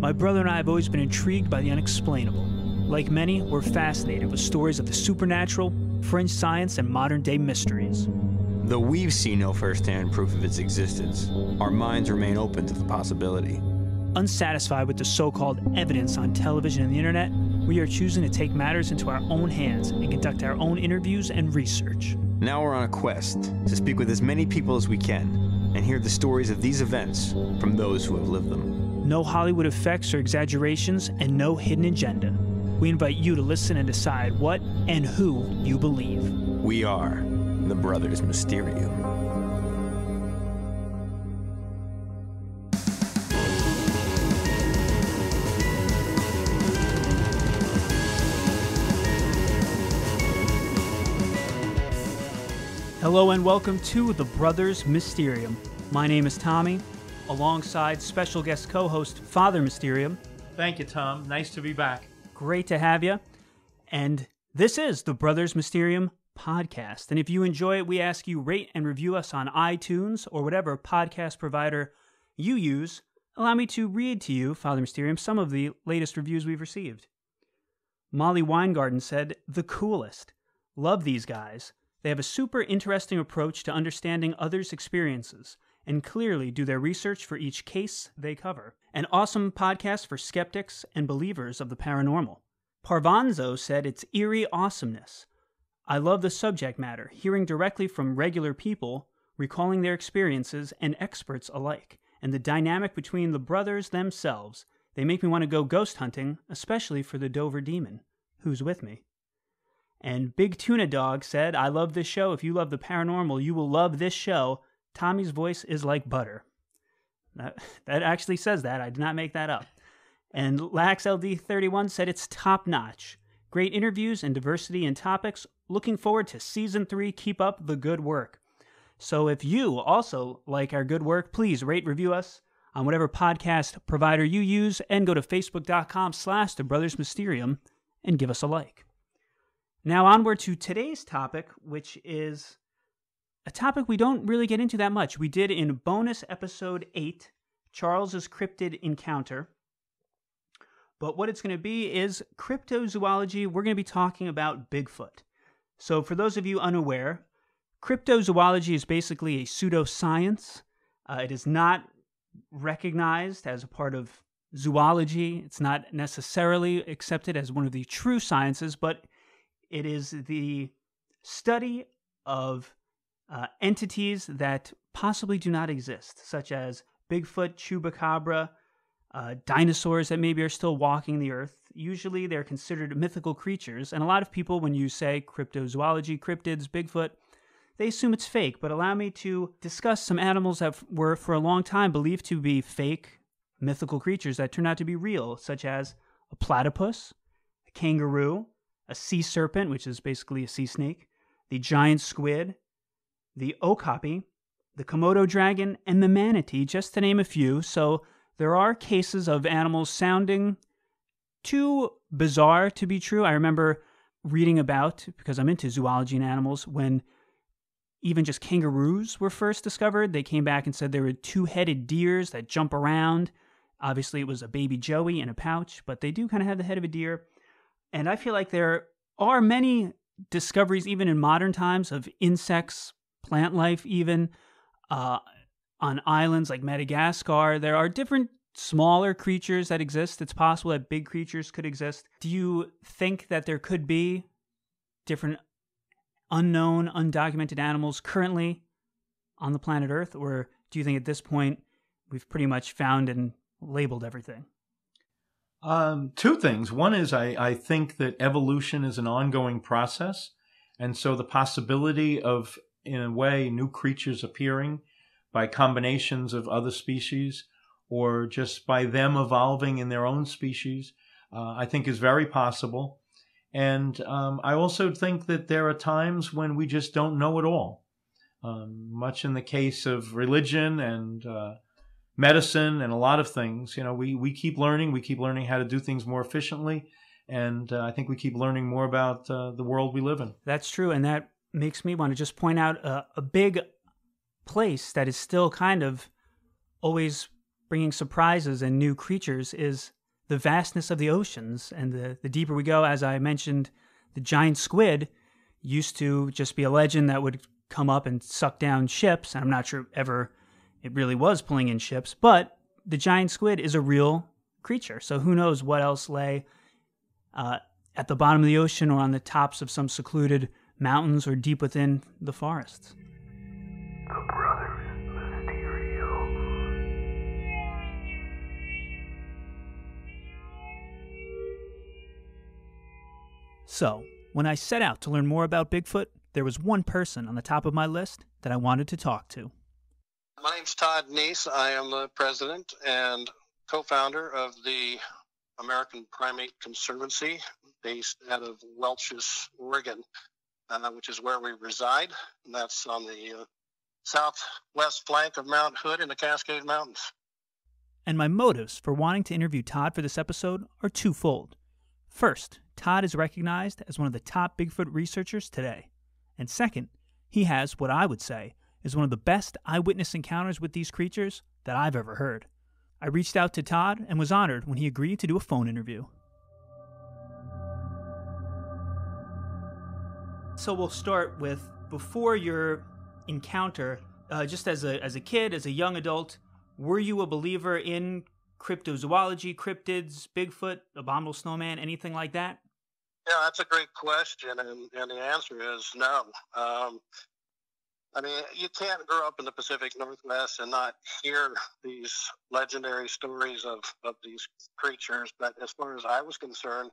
My brother and I have always been intrigued by the unexplainable. Like many, we're fascinated with stories of the supernatural, fringe science, and modern-day mysteries. Though we've seen no first-hand proof of its existence, our minds remain open to the possibility. Unsatisfied with the so-called evidence on television and the internet, we are choosing to take matters into our own hands and conduct our own interviews and research. Now we're on a quest to speak with as many people as we can and hear the stories of these events from those who have lived them. No Hollywood effects or exaggerations, and no hidden agenda. We invite you to listen and decide what and who you believe. We are the Brothers Mysterium. Hello and welcome to the Brothers Mysterium. My name is Tommy, alongside special guest co-host Father Mysterium. Thank you, Tom. Nice to be back. Great to have you. And this is the Brothers Mysterium podcast. And if you enjoy it, we ask you rate and review us on iTunes or whatever podcast provider you use. Allow me to read to you, Father Mysterium, some of the latest reviews we've received. Molly Weingarten said, "The coolest. Love these guys. They have a super interesting approach to understanding others' experiences and clearly do their research for each case they cover. An awesome podcast for skeptics and believers of the paranormal." Parvanzo said it's eerie awesomeness. "I love the subject matter, hearing directly from regular people, recalling their experiences and experts alike, and the dynamic between the brothers themselves. They make me want to go ghost hunting, especially for the Dover Demon, who's with me." And Big Tuna Dog said, "I love this show. If you love the paranormal, you will love this show. Tommy's voice is like butter." That actually says that. I did not make that up. And LaxLD31 said it's top-notch. Great interviews and diversity in topics. Looking forward to Season 3. Keep up the good work. So if you also like our good work, please rate, review us on whatever podcast provider you use, and go to facebook.com/thebrothersmysterium and give us a like. Now onward to today's topic, which is a topic we don't really get into that much. We did in bonus episode 8, Charles's Cryptid Encounter. But what it's going to be is cryptozoology. We're going to be talking about Bigfoot. So for those of you unaware, cryptozoology is basically a pseudoscience. It is not recognized as a part of zoology. It's not necessarily accepted as one of the true sciences, but it is the study of entities that possibly do not exist, such as Bigfoot, Chupacabra, dinosaurs that maybe are still walking the earth. Usually they're considered mythical creatures, and a lot of people, when you say cryptozoology, cryptids, Bigfoot, they assume it's fake. But allow me to discuss some animals that were for a long time believed to be fake mythical creatures that turned out to be real, such as a platypus, a kangaroo, a sea serpent, which is basically a sea snake, the giant squid, the okapi, the Komodo dragon, and the manatee, just to name a few. So there are cases of animals sounding too bizarre to be true. I remember reading about, because I'm into zoology and animals, when even just kangaroos were first discovered. They came back and said there were two-headed deers that jump around. Obviously, it was a baby joey in a pouch, but they do kind of have the head of a deer. And I feel like there are many discoveries, even in modern times, of insects, plant life even, on islands like Madagascar. There are different smaller creatures that exist. It's possible that big creatures could exist. Do you think that there could be different unknown, undocumented animals currently on the planet Earth? Or do you think at this point we've pretty much found and labeled everything? Two things. One is I think that evolution is an ongoing process. And so the possibility of, in a way, new creatures appearing by combinations of other species or just by them evolving in their own species, I think is very possible. And I also think that there are times when we just don't know it all. Much in the case of religion and medicine and a lot of things, we keep learning how to do things more efficiently. And I think we keep learning more about the world we live in. That's true. And that makes me want to just point out a big place that is still kind of always bringing surprises and new creatures is the vastness of the oceans. And the deeper we go, as I mentioned, the giant squid used to just be a legend that would come up and suck down ships. And I'm not sure ever it really was pulling in ships, but the giant squid is a real creature. So who knows what else lay at the bottom of the ocean or on the tops of some secluded mountains or deep within the forests. The Brothers Mysterium. So, when I set out to learn more about Bigfoot, there was one person on the top of my list that I wanted to talk to. My name's Todd Neiss. I am the president and co-founder of the American Primate Conservancy, based out of Welch's, Oregon, which is where we reside. And that's on the southwest flank of Mount Hood in the Cascade Mountains. And my motives for wanting to interview Todd for this episode are twofold. First, Todd is recognized as one of the top Bigfoot researchers today. And second, he has what I would say is one of the best eyewitness encounters with these creatures that I've ever heard. I reached out to Todd and was honored when he agreed to do a phone interview. So we'll start with, before your encounter, just as a kid, as a young adult, were you a believer in cryptozoology, cryptids, Bigfoot, abominable snowman, anything like that? Yeah, that's a great question, and the answer is no. I mean, you can't grow up in the Pacific Northwest and not hear these legendary stories of these creatures. But as far as I was concerned,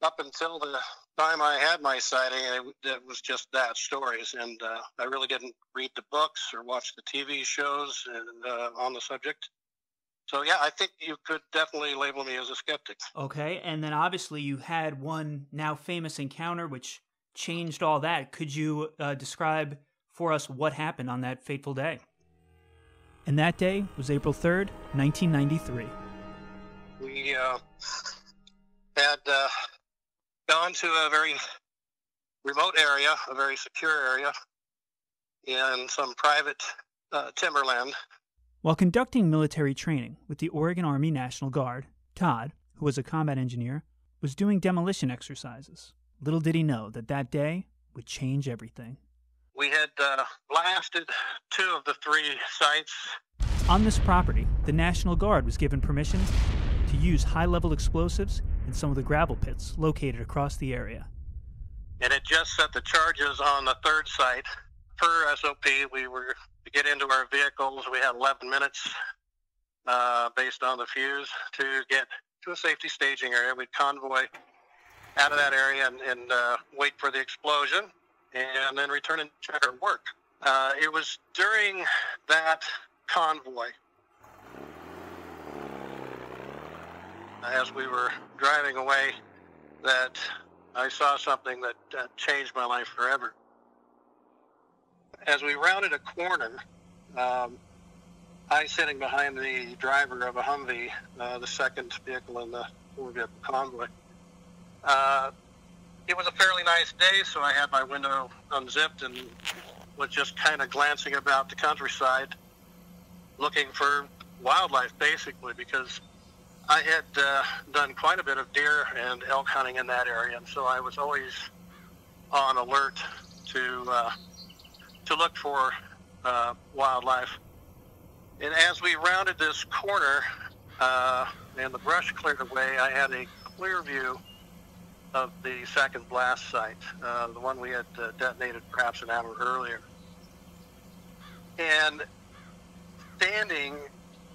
up until the time I had my sighting, it was just that, stories. And I really didn't read the books or watch the TV shows on the subject. So, yeah, I think you could definitely label me as a skeptic. Okay, and then obviously you had one now famous encounter which changed all that. Could you describe for us what happened on that fateful day? And that day was April 3rd, 1993. We had gone to a very remote area, a very secure area, in some private timberland. While conducting military training with the Oregon Army National Guard, Todd, who was a combat engineer, was doing demolition exercises. Little did he know that that day would change everything. We had blasted 2 of the 3 sites. On this property, the National Guard was given permission to use high-level explosives in some of the gravel pits located across the area. And it just set the charges on the 3rd site. Per SOP, we were to get into our vehicles. We had 11 minutes based on the fuse to get to a safety staging area. We'd convoy out of that area and wait for the explosion, and then return and check our work. It was during that convoy, as we were driving away, that I saw something that changed my life forever. As we rounded a corner, I sitting behind the driver of a Humvee, the second vehicle in the 4-vehicle convoy. It was a fairly nice day, so I had my window unzipped and was just kind of glancing about the countryside, looking for wildlife, basically, because I had done quite a bit of deer and elk hunting in that area, and so I was always on alert to look for wildlife. And as we rounded this corner and the brush cleared away, I had a clear view of the second blast site, the one we had detonated perhaps an hour earlier. And standing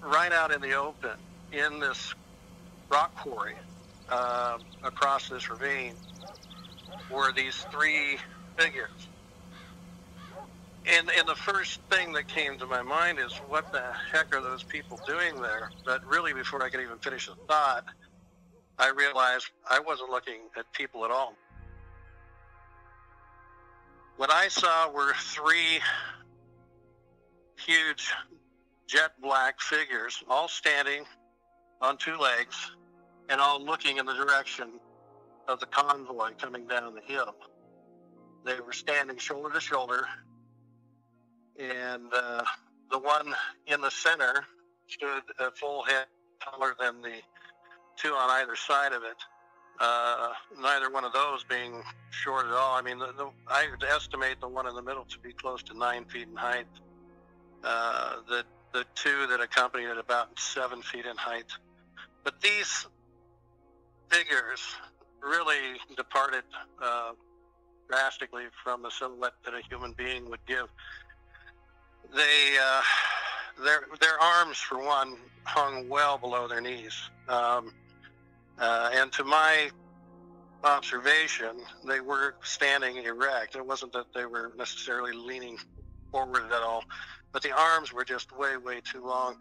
right out in the open in this rock quarry across this ravine were these 3 figures. And the first thing that came to my mind is, what the heck are those people doing there? But really, before I could even finish the thought, I realized I wasn't looking at people at all. What I saw were 3 huge jet black figures, all standing on 2 legs and all looking in the direction of the convoy coming down the hill. They were standing shoulder to shoulder, and the one in the center stood a full head taller than the two on either side of it. Neither one of those being short at all. I mean, I would estimate the one in the middle to be close to 9 feet in height. The two that accompanied it about 7 feet in height. But these figures really departed drastically from the silhouette that a human being would give. They, their arms, for one, hung well below their knees. And to my observation, they were standing erect. It wasn't that they were necessarily leaning forward at all, but the arms were just way, way too long.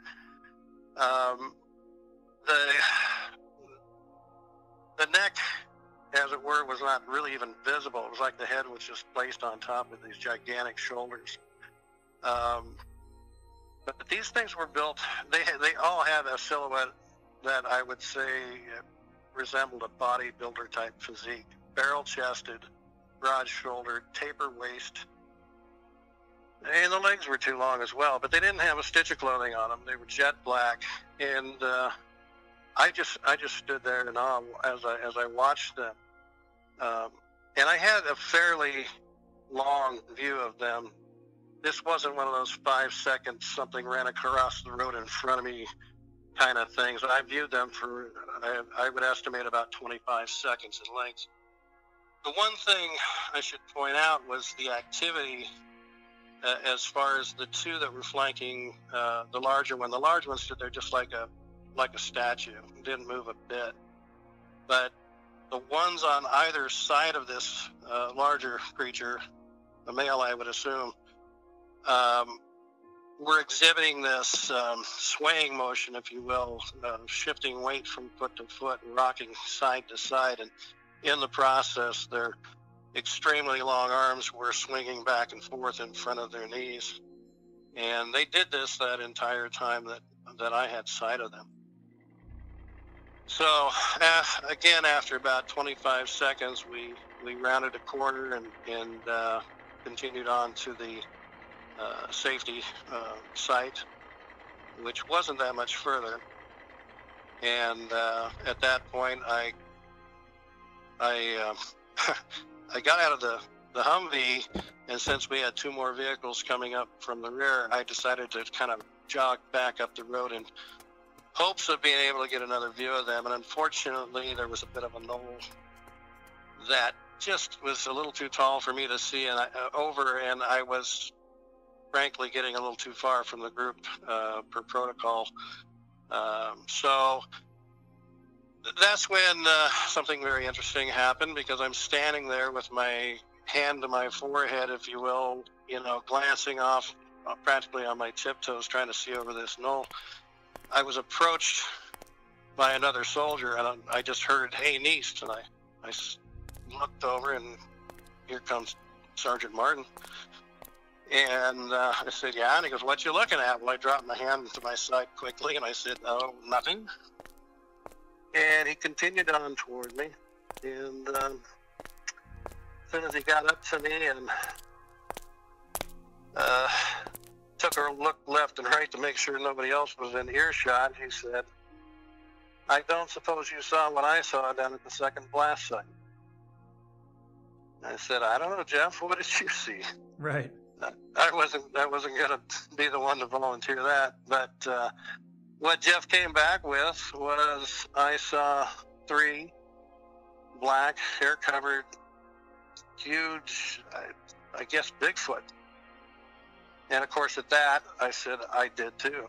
The neck, as it were, was not really even visible. It was like the head was just placed on top of these gigantic shoulders. But these things were built, they all had a silhouette that I would say resembled a bodybuilder type physique. Barrel-chested, broad-shouldered, taper waist. And the legs were too long as well, but they didn't have a stitch of clothing on them. They were jet black, and I just stood there in awe as I watched them. And I had a fairly long view of them. This wasn't one of those 5 seconds something ran across the road in front of me kind of things. I viewed them for, I would estimate, about 25 seconds in length. The one thing I should point out was the activity as far as the two that were flanking the larger one. The large one stood there just like a statue, didn't move a bit. But the ones on either side of this larger creature, a male I would assume, were exhibiting this swaying motion, if you will, shifting weight from foot to foot and rocking side to side. And in the process, their extremely long arms were swinging back and forth in front of their knees. And they did this that entire time that I had sight of them. So, again, after about 25 seconds, we rounded a corner and continued on to the safety site, which wasn't that much further. And at that point, I got out of the Humvee, and since we had two more vehicles coming up from the rear, I decided to kind of jog back up the road in hopes of being able to get another view of them. And unfortunately, there was a bit of a knoll that just was a little too tall for me to see and I was frankly getting a little too far from the group per protocol. So that's when something very interesting happened, because I'm standing there with my hand to my forehead, if you will, glancing off practically on my tiptoes, trying to see over this knoll. I was approached by another soldier, and I just heard, "Hey, Neiss," and I looked over, and here comes Sergeant Martin. And I said, "Yeah," and he goes, "What you looking at?" Well, I dropped my hand to my side quickly, and I said, "Oh, nothing." And he continued on toward me, and as soon as he got up to me and took a look left and right to make sure nobody else was in earshot, he said, "I don't suppose you saw what I saw down at the second blast site." I said, "I don't know, Jeff, what did you see?" Right. I wasn't going to be the one to volunteer that, but what Jeff came back with was, I saw 3 black, hair-covered, huge, I guess, Bigfoot. And of course, at that, I said, I did too.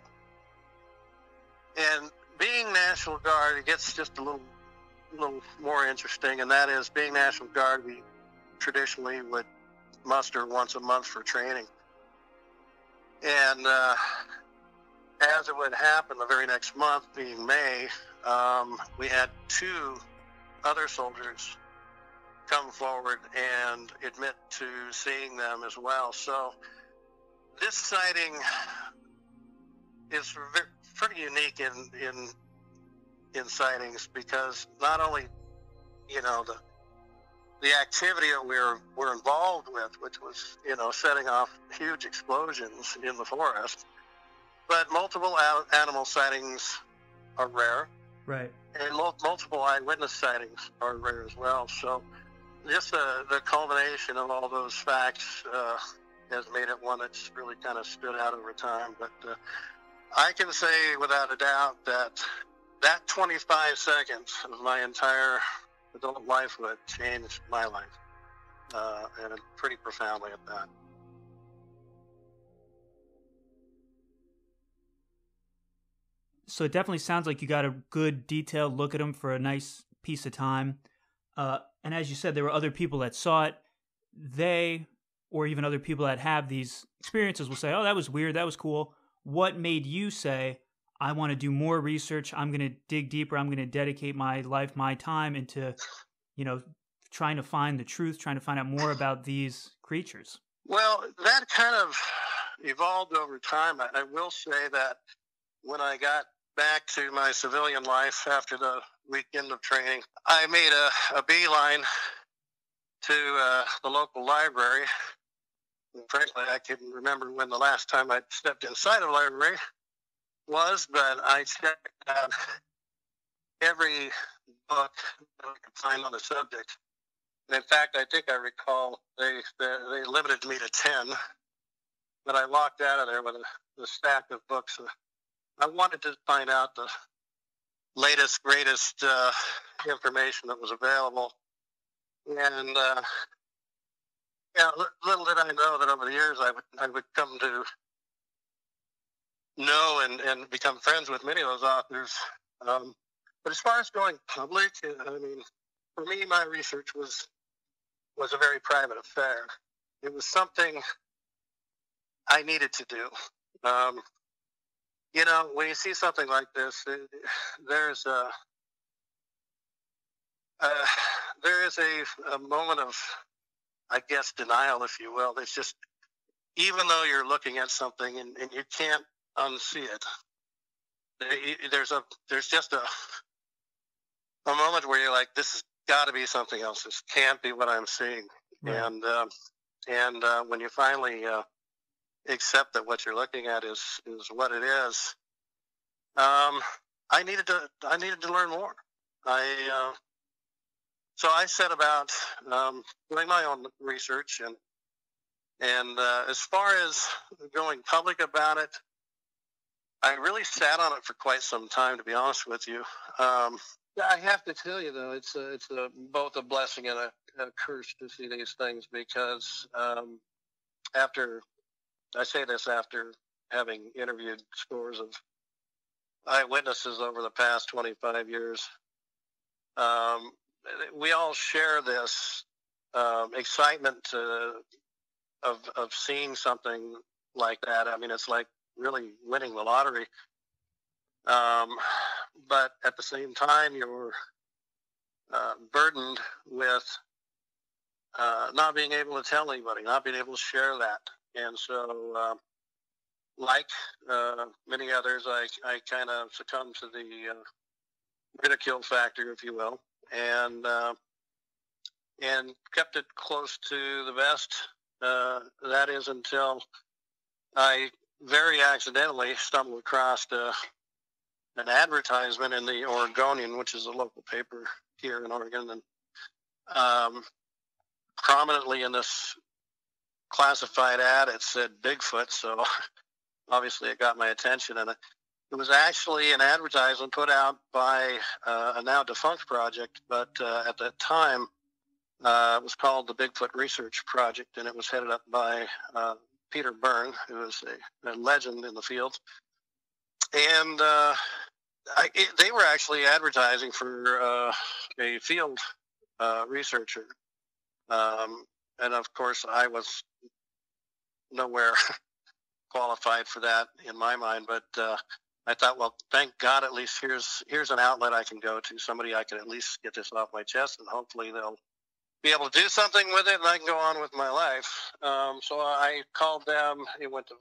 And being National Guard, it gets just a little more interesting, and that is, being National Guard, we traditionally would muster once a month for training. And as it would happen, the very next month, being May, we had 2 other soldiers come forward and admit to seeing them as well. So this sighting is pretty unique in sightings, because not only, the activity that we're involved with, which was, setting off huge explosions in the forest, But multiple animal sightings are rare, Right. and multiple eyewitness sightings are rare as well. So just the culmination of all those facts has made it one that's really kind of stood out over time. But I can say without a doubt that 25 seconds of my entire adult lifehood changed my life, and pretty profoundly at that. So it definitely sounds like you got a good detailed look at them for a nice piece of time. And as you said, there were other people that saw it. They, or even other people that have these experiences, will say, oh, that was weird, that was cool. What made you say, I want to do more research, I'm going to dig deeper, I'm going to dedicate my life, my time into, trying to find the truth, trying to find out more about these creatures? Well, that kind of evolved over time. I will say that when I got back to my civilian life after the weekend of training, I made a beeline to the local library. And frankly, I couldn't remember when the last time I stepped inside a library was, but I checked out every book that I could find on the subject. And in fact, I think I recall they limited me to 10, but I walked out of there with a stack of books. I wanted to find out the latest, greatest information that was available. And little did I know that over the years I would come to know and become friends with many of those authors. But as far as going public, I mean, for me, my research was a very private affair. It was something I needed to do. When you see something like this, there is a moment of, I guess, denial, if you will. It's just, even though you're looking at something and you can't unsee it, there's just a moment where you're like, this has got to be something else. This can't be what I'm seeing. Right. And when you finally accept that what you're looking at is what it is, I needed to learn more. So I set about doing my own research, and as far as going public about it, I really sat on it for quite some time, to be honest with you. I have to tell you, though, it's both a blessing and a curse to see these things, because after having interviewed scores of eyewitnesses over the past 25 years, we all share this excitement of seeing something like that. I mean, it's like really winning the lottery. But at the same time, you're burdened with not being able to tell anybody, not being able to share that. And so, like many others, I kind of succumbed to the ridicule factor, if you will, and kept it close to the vest. That is until I very accidentally stumbled across an advertisement in the Oregonian, which is a local paper here in Oregon, and prominently in this classified ad, it said Bigfoot, so obviously it got my attention. And it was actually an advertisement put out by a now defunct project, but at that time it was called the Bigfoot Research Project, and it was headed up by Peter Byrne, who is a legend in the field. And they were actually advertising for a field researcher. And of course, I was nowhere qualified for that in my mind. But I thought, well, thank God, at least here's an outlet I can go to, somebody I can at least get this off my chest, and hopefully they'll be able to do something with it, and I can go on with my life. So I called them. It went to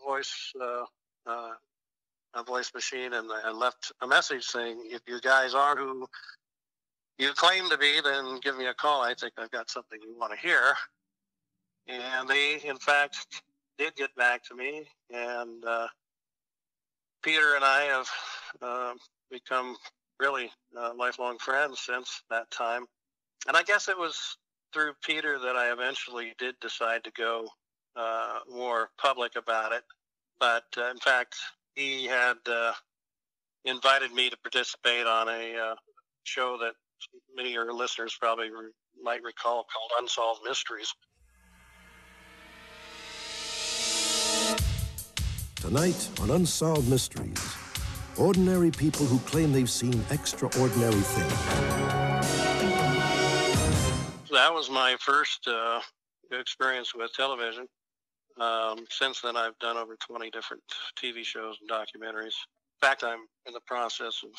a voice machine, and I left a message saying, if you guys are who you claim to be, then give me a call. I think I've got something you want to hear. And they, in fact, did get back to me, and Peter and I have become really lifelong friends since that time. And I guess it was through Peter that I eventually did decide to go more public about it. But in fact, he had invited me to participate on a show that many of your listeners probably might recall called Unsolved Mysteries. Tonight on Unsolved Mysteries, ordinary people who claim they've seen extraordinary things. That was my first experience with television. Since then, I've done over 20 different TV shows and documentaries. In fact, I'm in the process of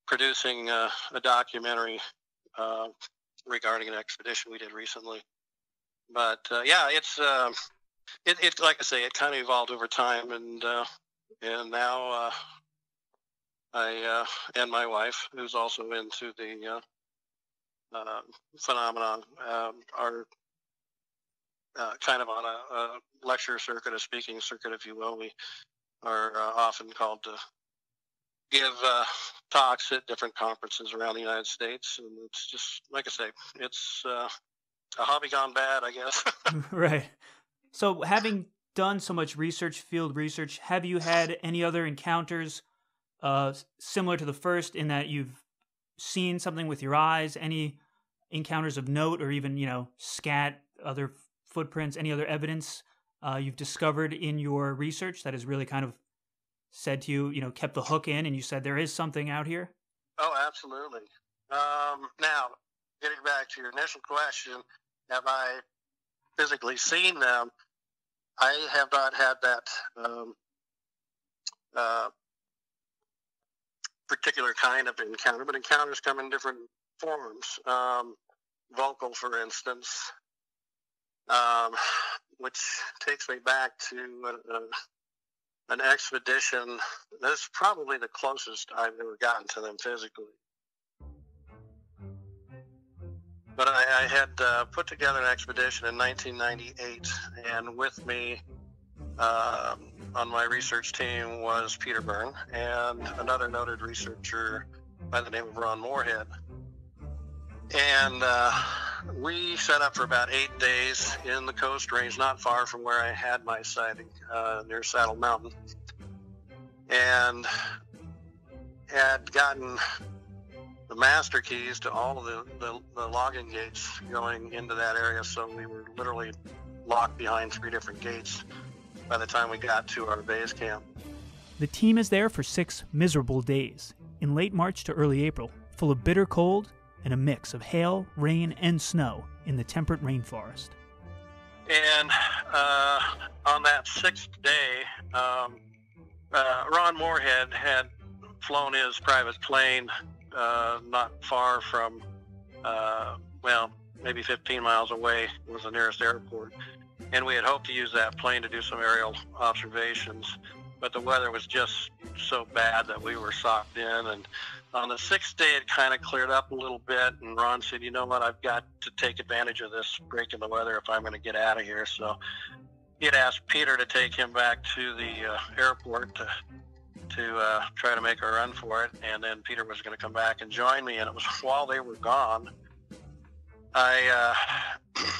producing a documentary regarding an expedition we did recently. But yeah, it's like I say, it kind of evolved over time, and now I and my wife, who's also into the phenomenon, are kind of on a lecture circuit, a speaking circuit, if you will. We are often called to give talks at different conferences around the United States, and it's just, like I say, it's a hobby gone bad, I guess. Right. So having done so much research, field research, have you had any other encounters similar to the first, in that you've seen something with your eyes, any encounters of note, or even, scat, other footprints, any other evidence you've discovered in your research that has really kind of said to you, kept the hook in, and you said there is something out here? Oh, absolutely. Now, getting back to your initial question, have I physically seen them? I have not had that particular kind of encounter, but encounters come in different forms. Vocal, for instance, which takes me back to an expedition. That's probably the closest I've ever gotten to them physically. But I had put together an expedition in 1998, and with me on my research team was Peter Byrne and another noted researcher by the name of Ron Moorhead. And we set up for about 8 days in the Coast Range, not far from where I had my sighting, near Saddle Mountain, and had gotten the master keys to all of the logging gates going into that area, so we were literally locked behind 3 different gates by the time we got to our base camp. The team is there for 6 miserable days, in late March to early April, full of bitter cold and a mix of hail, rain, and snow in the temperate rainforest. And on that 6th day, Ron Moorhead had flown his private plane not far from, maybe 15 miles away was the nearest airport. And we had hoped to use that plane to do some aerial observations, but the weather was just so bad that we were socked in. And on the 6th day, it kind of cleared up a little bit, and Ron said, you know what, I've got to take advantage of this break in the weather if I'm going to get out of here. So he had asked Peter to take him back to the airport to try to make a run for it, and then Peter was going to come back and join me. And it was while they were gone, I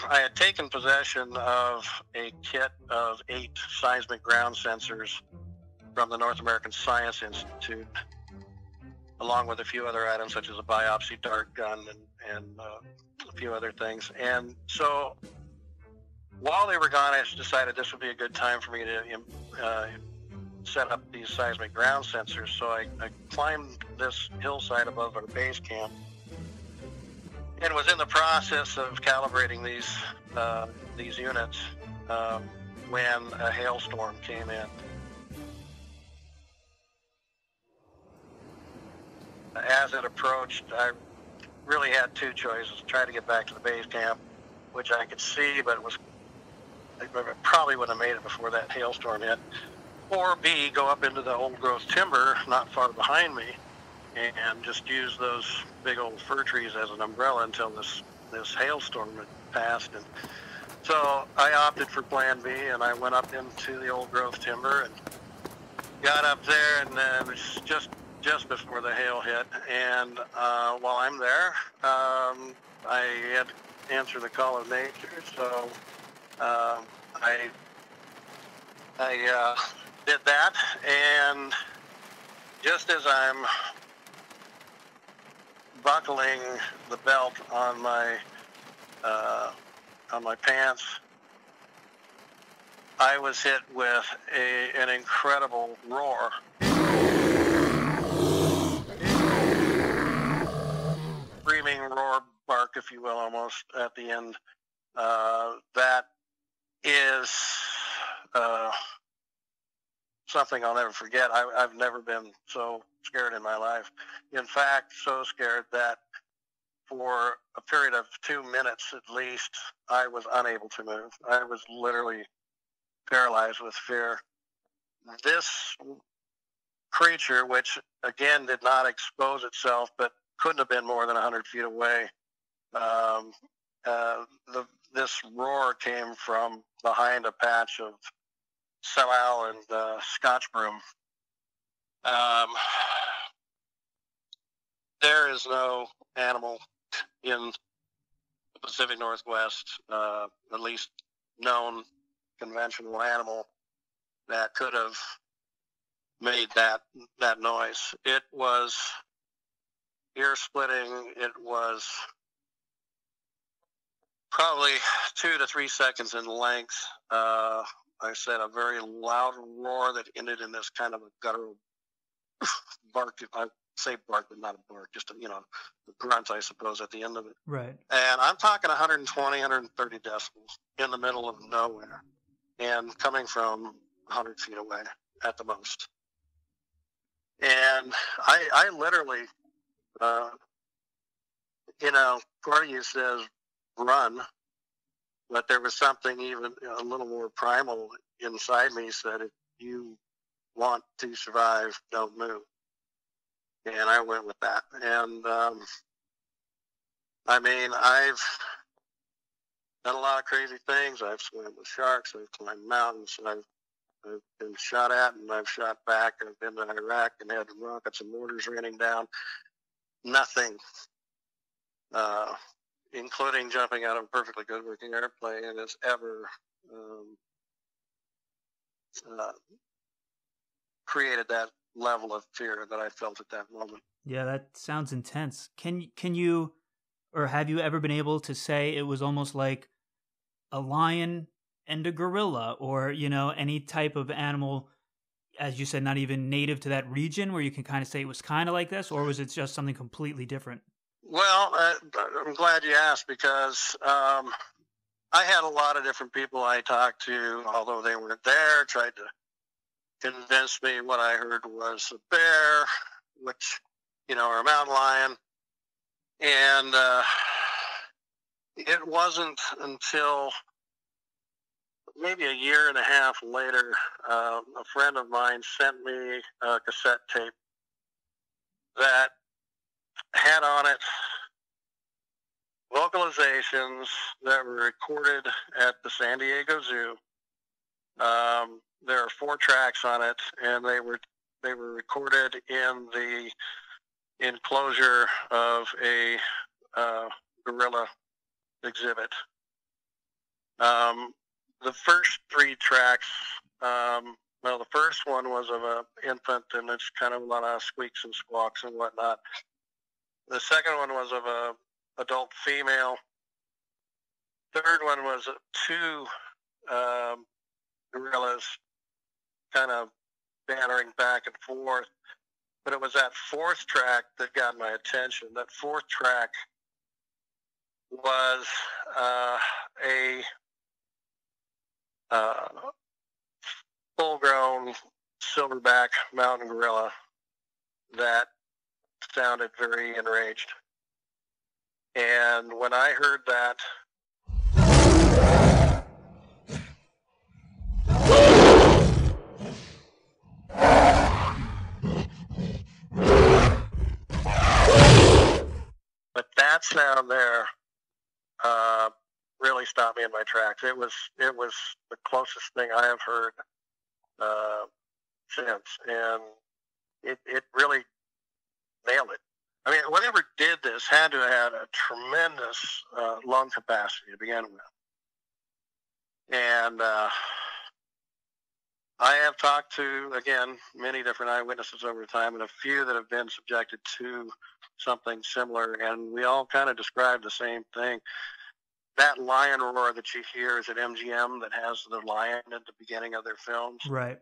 had taken possession of a kit of 8 seismic ground sensors from the North American Science Institute, along with a few other items such as a biopsy dart gun and a few other things. And so while they were gone, I decided this would be a good time for me to set up these seismic ground sensors. So I climbed this hillside above our base camp and was in the process of calibrating these units when a hailstorm came in. As it approached, I really had 2 choices: try to get back to the base camp, which I could see, but I probably wouldn't have made it before that hailstorm hit, or B, go up into the old growth timber not far behind me and just use those big old fir trees as an umbrella until this hailstorm had passed. And so I opted for plan B, and I went up into the old growth timber and got up there, and it was just before the hail hit. And while I'm there, I had to answer the call of nature. So I did that, and just as I'm buckling the belt on my pants, I was hit with an incredible roar. Screaming roar, bark, if you will, almost at the end. That is something I'll never forget. I've never been so scared in my life. In fact, so scared that for a period of 2 minutes at least, I was unable to move. I was literally paralyzed with fear. This creature, which again did not expose itself, but couldn't have been more than 100 feet away, this roar came from behind a patch of salal and Scotch broom. There is no animal in the Pacific Northwest, at least known conventional animal, that could have made that noise. It was ear-splitting. It was probably 2 to 3 seconds in length. I said a very loud roar that ended in this kind of a guttural bark. I say bark, but not a bark, just a, the grunt, I suppose, at the end of it. Right. And I'm talking 120, 130 decibels in the middle of nowhere, and coming from 100 feet away at the most. And I literally, part of you says run, but there was something even a little more primal inside me said, if you want to survive, don't move. And I went with that. And I've done a lot of crazy things. I've swam with sharks. I've climbed mountains. I've been shot at, and I've shot back. I've been to Iraq and had rockets and mortars raining down. Nothing, including jumping out of a perfectly good working airplane, has ever created that level of fear that I felt at that moment. Yeah, that sounds intense. Can you, or have you ever been able to say it was almost like a lion and a gorilla, or any type of animal, as you said, not even native to that region, where you can kind of say it was kind of like this, or was it just something completely different? Well, I'm glad you asked, because I had a lot of different people I talked to, although they weren't there, tried to convince me what I heard was a bear, which, or a mountain lion. And it wasn't until maybe a year and a half later, a friend of mine sent me a cassette tape that had on it vocalizations that were recorded at the San Diego Zoo. There are 4 tracks on it, and they were recorded in the enclosure of a gorilla exhibit. The first 3 tracks, the first one was of an infant, and it's kind of a lot of squeaks and squawks and whatnot. The second one was of a adult female. Third one was 2 gorillas kind of bantering back and forth. But it was that 4th track that got my attention. That 4th track was a full-grown silverback mountain gorilla that sounded very enraged. And when I heard that, but that sound there really stopped me in my tracks. It was the closest thing I have heard since, and it really nailed it. I mean, whatever did this had to have had a tremendous lung capacity to begin with. And I have talked to, again, many different eyewitnesses over time, and a few that have been subjected to something similar, and we all kind of describe the same thing. That lion roar that you hear is at MGM that has the lion at the beginning of their films. Right.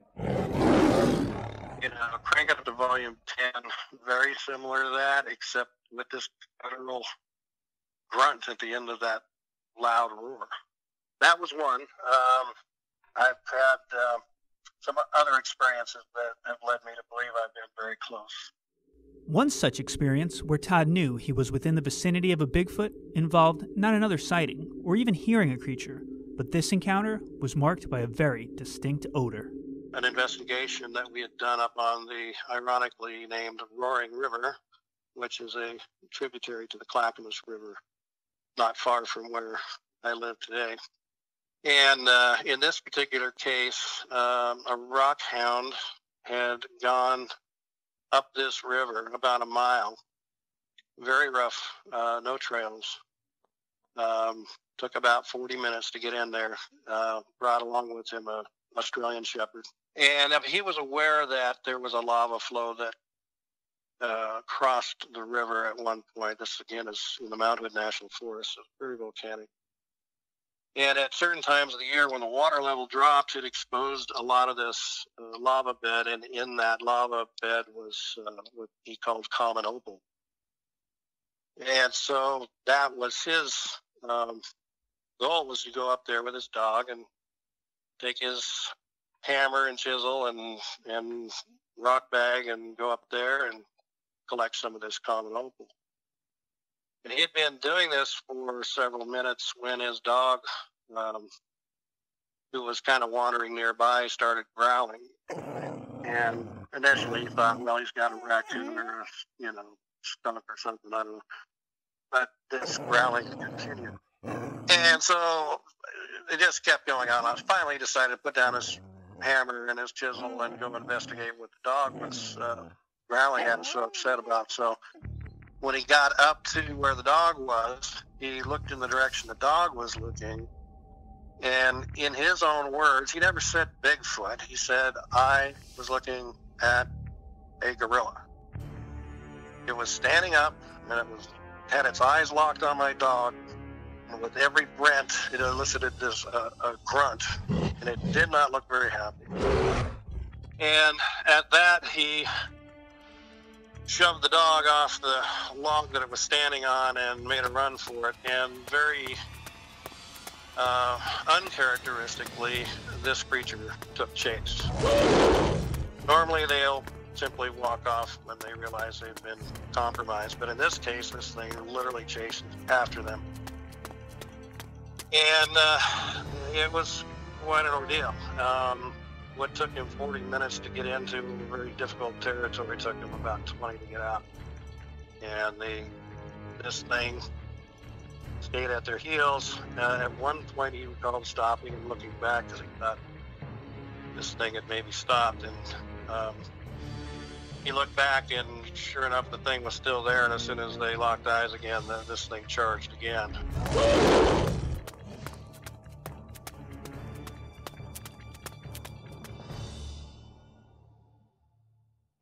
You know, crank up to volume 10, very similar to that, except with this guttural grunt at the end of that loud roar. That was one. I've had some other experiences that have led me to believe I've been very close. One such experience, where Todd knew he was within the vicinity of a Bigfoot, involved not another sighting or even hearing a creature, but this encounter was marked by a very distinct odor. An investigation that we had done up on the ironically named Roaring River, which is a tributary to the Clackamas River, not far from where I live today. And in this particular case, a rock hound had gone up this river about a mile, very rough, no trails. Took about 40 minutes to get in there, brought along with him an Australian Shepherd. And he was aware that there was a lava flow that crossed the river at one point. This, again, is in the Mount Hood National Forest, so it's very volcanic. And at certain times of the year, when the water level dropped, it exposed a lot of this lava bed, and in that lava bed was what he called common opal. And so that was his goal, was to go up there with his dog and take his hammer and chisel and rock bag and go up there and collect some of this common opal. And he had been doing this for several minutes when his dog, who was kind of wandering nearby, started growling. And initially he thought, well, he's got a raccoon or a, skunk or something, I don't know. But this growling continued. And so it just kept going on. I finally decided to put down his hammer and his chisel and go investigate what the dog was growling at and so upset about. So when he got up to where the dog was, he looked in the direction the dog was looking. And in his own words, he never said Bigfoot. He said, I was looking at a gorilla. It was standing up, and it had its eyes locked on my dog. And with every grunt, it elicited this a grunt, and it did not look very happy. And at that, he shoved the dog off the log that it was standing on and made a run for it. And very uncharacteristically, this creature took chase. Normally, they'll simply walk off when they realize they've been compromised. But in this case, this thing literally chased after them. And it was quite an ordeal. What took him 40 minutes to get into very difficult territory took him about 20 to get out. And this thing stayed at their heels. At one point, he recalled stopping and looking back because he thought this thing had maybe stopped. And he looked back, and sure enough, the thing was still there. And as soon as they locked eyes again, this thing charged again.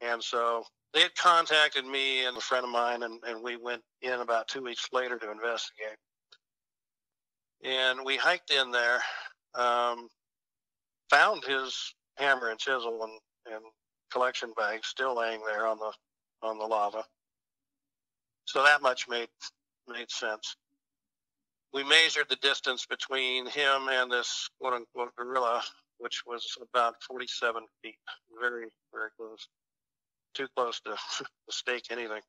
And so they had contacted me and a friend of mine, and we went in about 2 weeks later to investigate. And we hiked in there, found his hammer and chisel and collection bag still laying there on the lava. So that much made sense. We measured the distance between him and this quote-unquote gorilla, which was about 47 feet, very, very close. Too close to stake anything.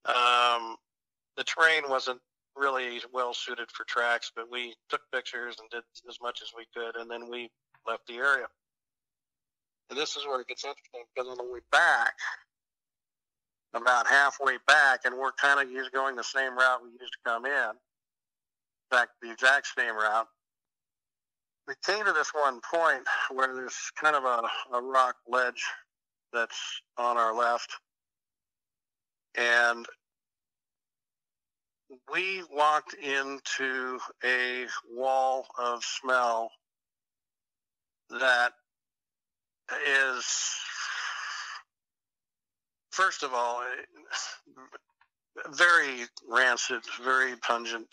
The terrain wasn't really well suited for tracks, but we took pictures and did as much as we could, and then we left the area. And this is where it gets interesting, because on the way back, about halfway back, and we're kind of going the same route we used to come in fact, the exact same route, we came to this one point where there's kind of a rock ledge that's on our left. And we walked into a wall of smell that is, first of all, very rancid, very pungent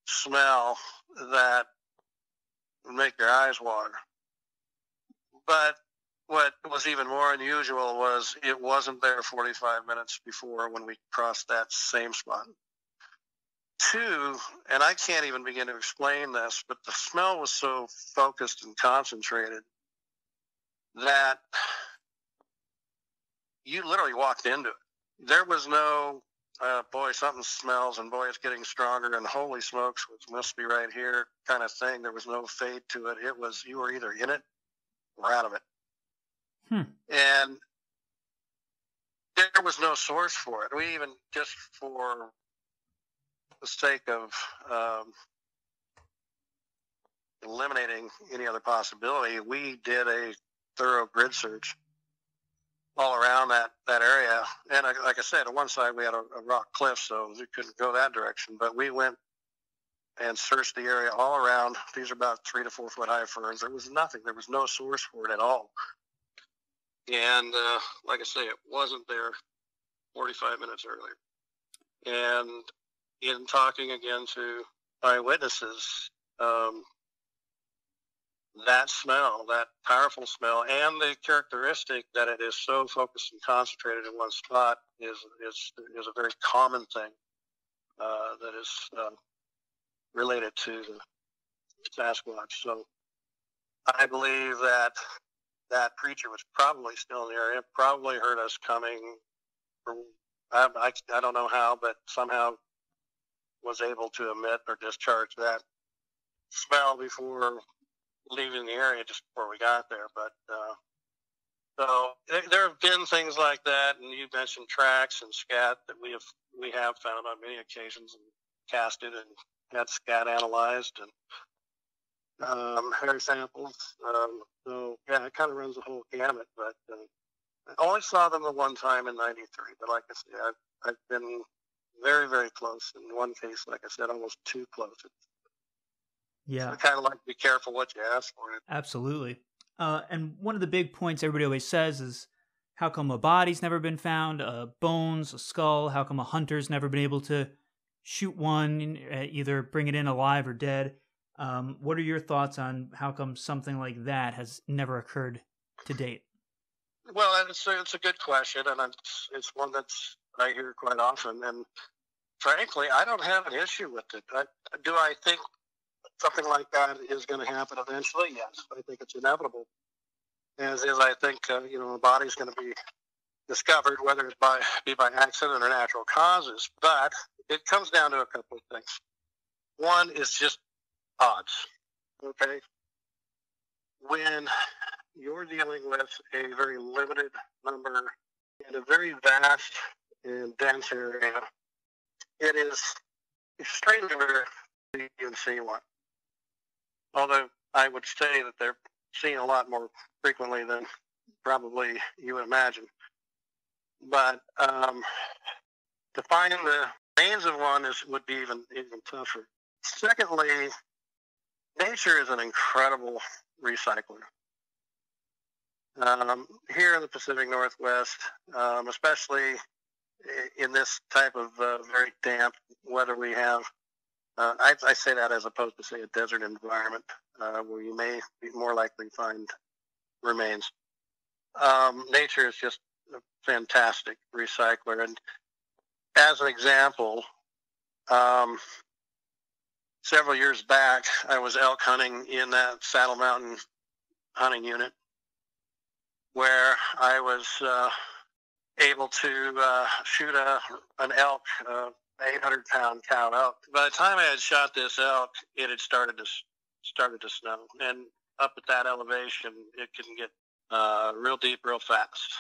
smell that would make your eyes water. But what was even more unusual was it wasn't there 45 minutes before when we crossed that same spot. Two, and I can't even begin to explain this, but the smell was so focused and concentrated that you literally walked into it. There was no, boy, something smells, and boy, it's getting stronger, and holy smokes, it must be right here kind of thing. There was no fade to it. It was, you were either in it or out of it. And there was no source for it. We even, just for the sake of eliminating any other possibility, we did a thorough grid search all around that area. And like I said, on one side we had a rock cliff, so we couldn't go that direction. But we went and searched the area all around. These are about 3 to 4 foot high ferns. There was nothing. There was no source for it at all. And like I say, it wasn't there 45 minutes earlier. And in talking again to eyewitnesses, that smell, that powerful smell, and the characteristic that it is so focused and concentrated in one spot is a very common thing that is related to the Sasquatch. So I believe that creature was probably still in the area, probably heard us coming. I don't know how, but somehow was able to emit or discharge that smell before leaving the area, just before we got there. But so there have been things like that, and you mentioned tracks and scat that we have found on many occasions and casted and had scat analyzed and hair samples. So yeah, it kind of runs the whole gamut. But I only saw them the one time in '93. But like I said, I've been very, very close. In one case, like I said, almost too close. Yeah. So I kind of like to be careful what you ask for. Absolutely. And one of the big points everybody always says is, how come a body's never been found, bones, a skull? How come a hunter's never been able to shoot one, either bring it in alive or dead? What are your thoughts on how come something like that has never occurred to date? Well, it's a good question, and it's one that's I hear quite often. And frankly, I don't have an issue with it. Do I think something like that is going to happen eventually? Yes, I think it's inevitable. As is, I think a body's going to be discovered, whether it be by accident or natural causes. But it comes down to a couple of things. One is just odds. Okay, when you're dealing with a very limited number in a very vast and dense area, it is extremely rare that you can see one. Although I would say that they're seen a lot more frequently than probably you would imagine. But to find the remains of one would be even tougher. Secondly, nature is an incredible recycler. Here in the Pacific Northwest, especially in this type of very damp weather we have, I say that as opposed to, say, a desert environment where you may be more likely to find remains. Nature is just a fantastic recycler. And as an example, several years back, I was elk hunting in that Saddle Mountain hunting unit, where I was able to shoot an elk, 800-pound cow elk. By the time I had shot this elk, it had started to snow, and up at that elevation, it can get real deep, real fast.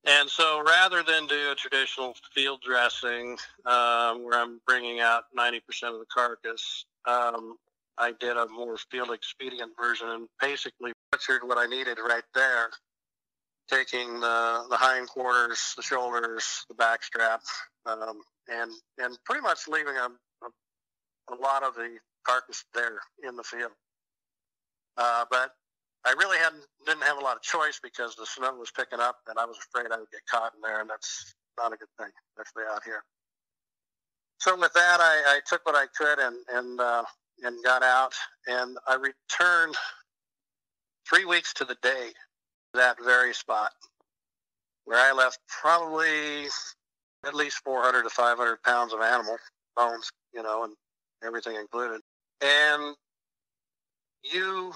And so, rather than do a traditional field dressing where I'm bringing out 90% of the carcass, I did a more field expedient version and basically butchered what I needed right there, taking the hindquarters, the shoulders, the back strap, and pretty much leaving a lot of the carcass there in the field. But I really didn't have a lot of choice because the snow was picking up, and I was afraid I would get caught in there, and that's not a good thing, especially out here. So with that, I took what I could and got out, and I returned 3 weeks to the day to that very spot where I left probably at least 400 to 500 pounds of animal bones, and everything included. And you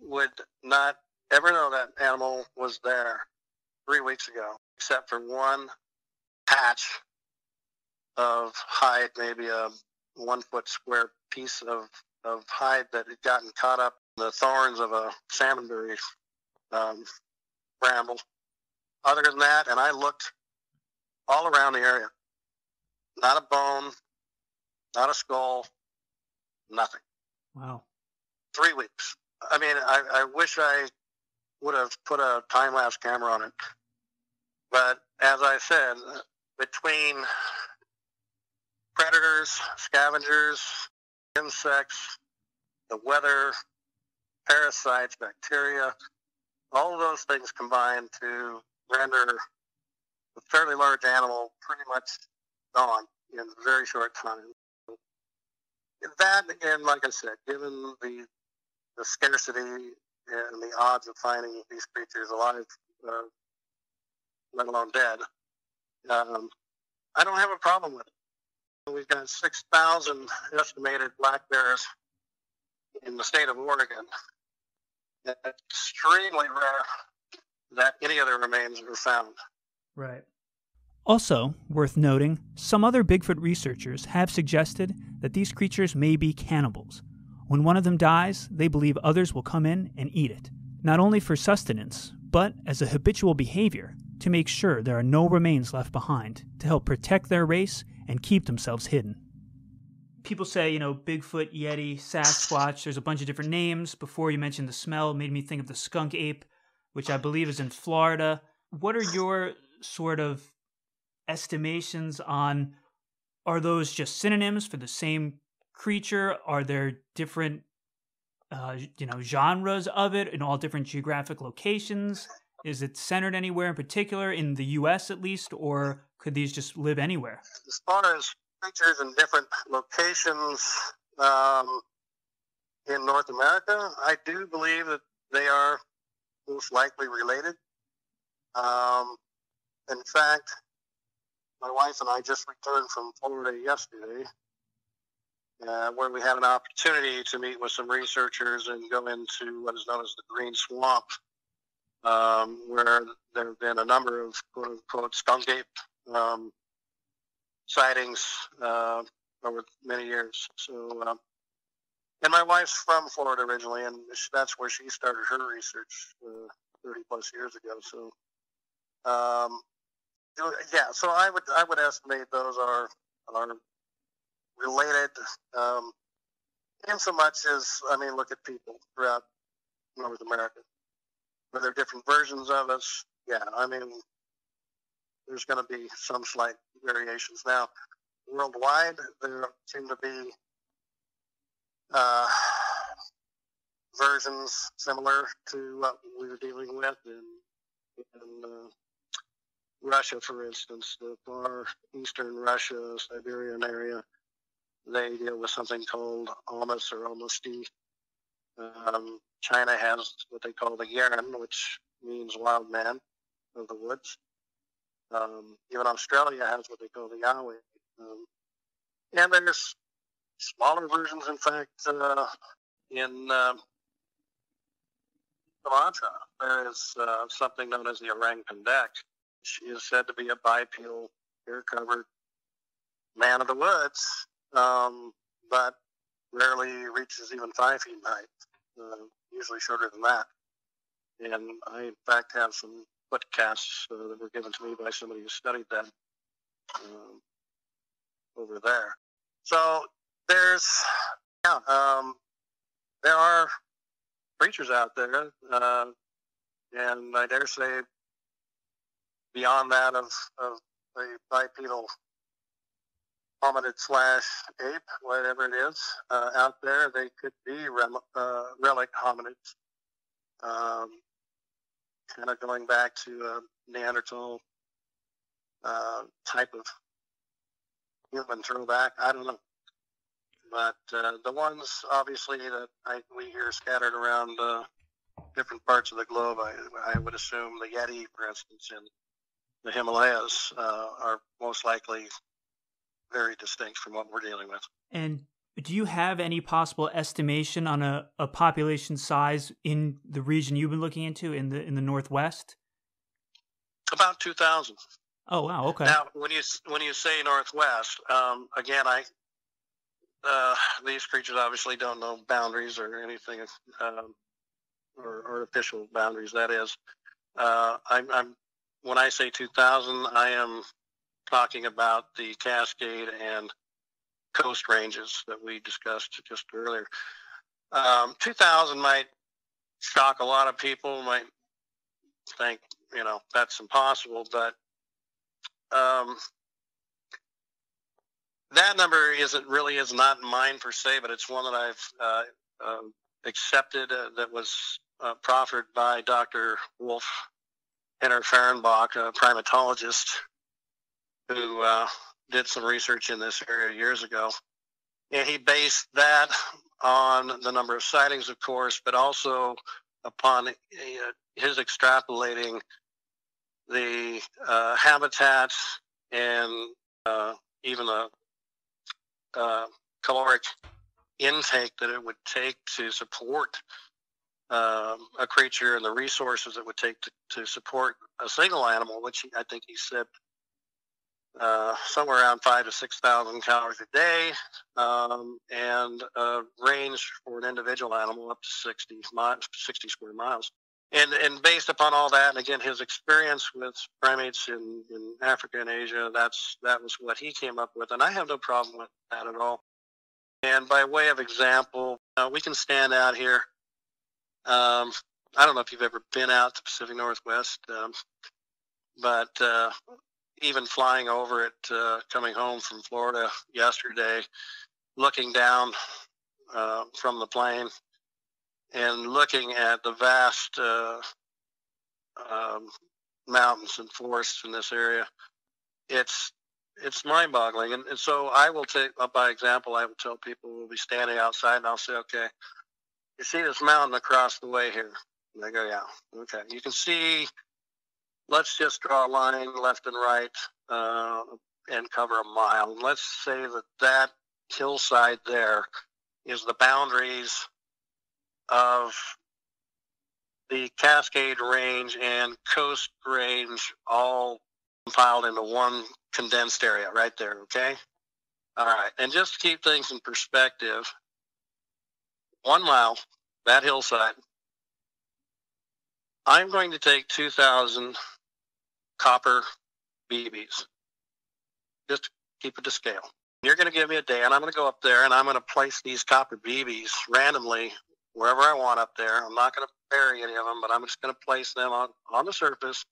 would not ever know that animal was there 3 weeks ago, except for one patch of hide, maybe a 1 foot square piece of hide that had gotten caught up in the thorns of a salmonberry bramble. Other than that, and I looked all around the area. Not a bone, not a skull, nothing. Wow. 3 weeks. I mean, I wish I would have put a time-lapse camera on it. But as I said, between predators, scavengers, insects, the weather, parasites, bacteria, all of those things combine to render a fairly large animal pretty much gone in a very short time. That, and like I said, given the scarcity and the odds of finding these creatures alive, let alone dead, I don't have a problem with it. We've got 6,000 estimated black bears in the state of Oregon. It's extremely rare that any other remains are found. Right. Also, worth noting, some other Bigfoot researchers have suggested that these creatures may be cannibals. When one of them dies, they believe others will come in and eat it, not only for sustenance, but as a habitual behavior to make sure there are no remains left behind to help protect their race and keep themselves hidden. People say, Bigfoot, Yeti, Sasquatch, there's a bunch of different names. Before you mentioned the smell, it made me think of the skunk ape, which I believe is in Florida. What are your sort of estimations on, are those just synonyms for the same creature? Are there different, genres of it in all different geographic locations? Is it centered anywhere in particular, in the U.S. at least, or could these just live anywhere? As far as creatures in different locations in North America, I do believe that they are most likely related. In fact, my wife and I just returned from Florida yesterday, where we had an opportunity to meet with some researchers and go into what is known as the Green Swamp, where there have been a number of quote-unquote skunk ape sightings over many years. So, and my wife's from Florida originally, and that's where she started her research 30 plus years ago. So, yeah. So I would estimate those are related, in so much as, look at people throughout North America. Are there different versions of us? Yeah, there's going to be some slight variations. Now, worldwide, there seem to be versions similar to what we were dealing with in Russia, for instance, the far eastern Russia, Siberian area. They deal with something called almas or almosti. China has what they call the Yeren, which means wild man of the woods. Even Australia has what they call the Yowie. And there's smaller versions, in fact, in Sumatra. There is something known as the orang pendek, which is said to be a bipedal, hair-covered man of the woods, but rarely reaches even 5 feet in height, usually shorter than that. And I, in fact, have some foot casts that were given to me by somebody who studied that over there. So there's, there are creatures out there, and I dare say beyond that of the bipedal hominid / ape, whatever it is, out there, they could be relic hominids, kind of going back to Neanderthal type of human throwback. I don't know. But the ones, obviously, that we hear scattered around different parts of the globe, I would assume the Yeti, for instance, in the Himalayas, are most likely very distinct from what we're dealing with. And do you have any possible estimation on a population size in the region you've been looking into in the Northwest? About 2,000. Oh, wow. Okay. Now, when you say Northwest, again, these creatures obviously don't know boundaries or anything, or artificial boundaries. That is, when I say 2,000, I am talking about the Cascade and Coast ranges that we discussed just earlier. 2,000 might shock a lot of people. Might think, that's impossible, but that number is not mine per se, but it's one that I've accepted, that was proffered by Dr. Wolf Henner Fehrenbach, a primatologist who did some research in this area years ago. And he based that on the number of sightings, of course, but also upon his extrapolating the habitats and even the caloric intake that it would take to support a creature, and the resources it would take to support a single animal, which I think he said somewhere around 5,000 to 6,000 calories a day, and range for an individual animal up to 60 square miles. And based upon all that, and again, his experience with primates in Africa and Asia, that was what he came up with, and I have no problem with that at all. And by way of example, we can stand out here. I don't know if you've ever been out to the Pacific Northwest, but even flying over it, coming home from Florida yesterday, looking down from the plane and looking at the vast mountains and forests in this area, it's mind-boggling. And so I will take, by example, I will tell people, we'll be standing outside, and I'll say, okay, you see this mountain across the way here? And they go, yeah. Okay. You can see, let's just draw a line left and right and cover a mile. And let's say that hillside there is the boundaries of the Cascade Range and Coast Range, all compiled into one condensed area right there, okay? All right, and just to keep things in perspective, 1 mile, that hillside, I'm going to take 2,000 copper BBs, just to keep it to scale. You're going to give me a day, and I'm going to go up there, and I'm going to place these copper BBs randomly wherever I want up there. I'm not going to bury any of them, but I'm just going to place them on the surface,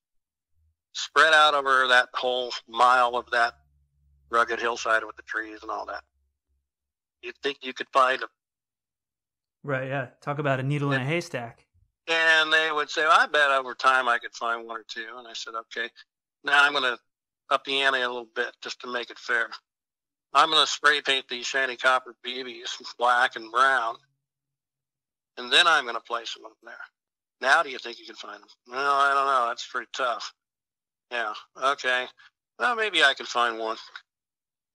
spread out over that whole mile of that rugged hillside with the trees and all that. You'd think you could find them. Right, yeah. Talk about a needle in a haystack. And they would say, well, I bet over time I could find one or two. And I said, okay, now I'm going to up the ante a little bit just to make it fair. I'm going to spray paint these shiny copper BBs black and brown, and then I'm going to place them up there. Now do you think you can find them? No, I don't know. That's pretty tough. Yeah, okay. Well, maybe I can find one.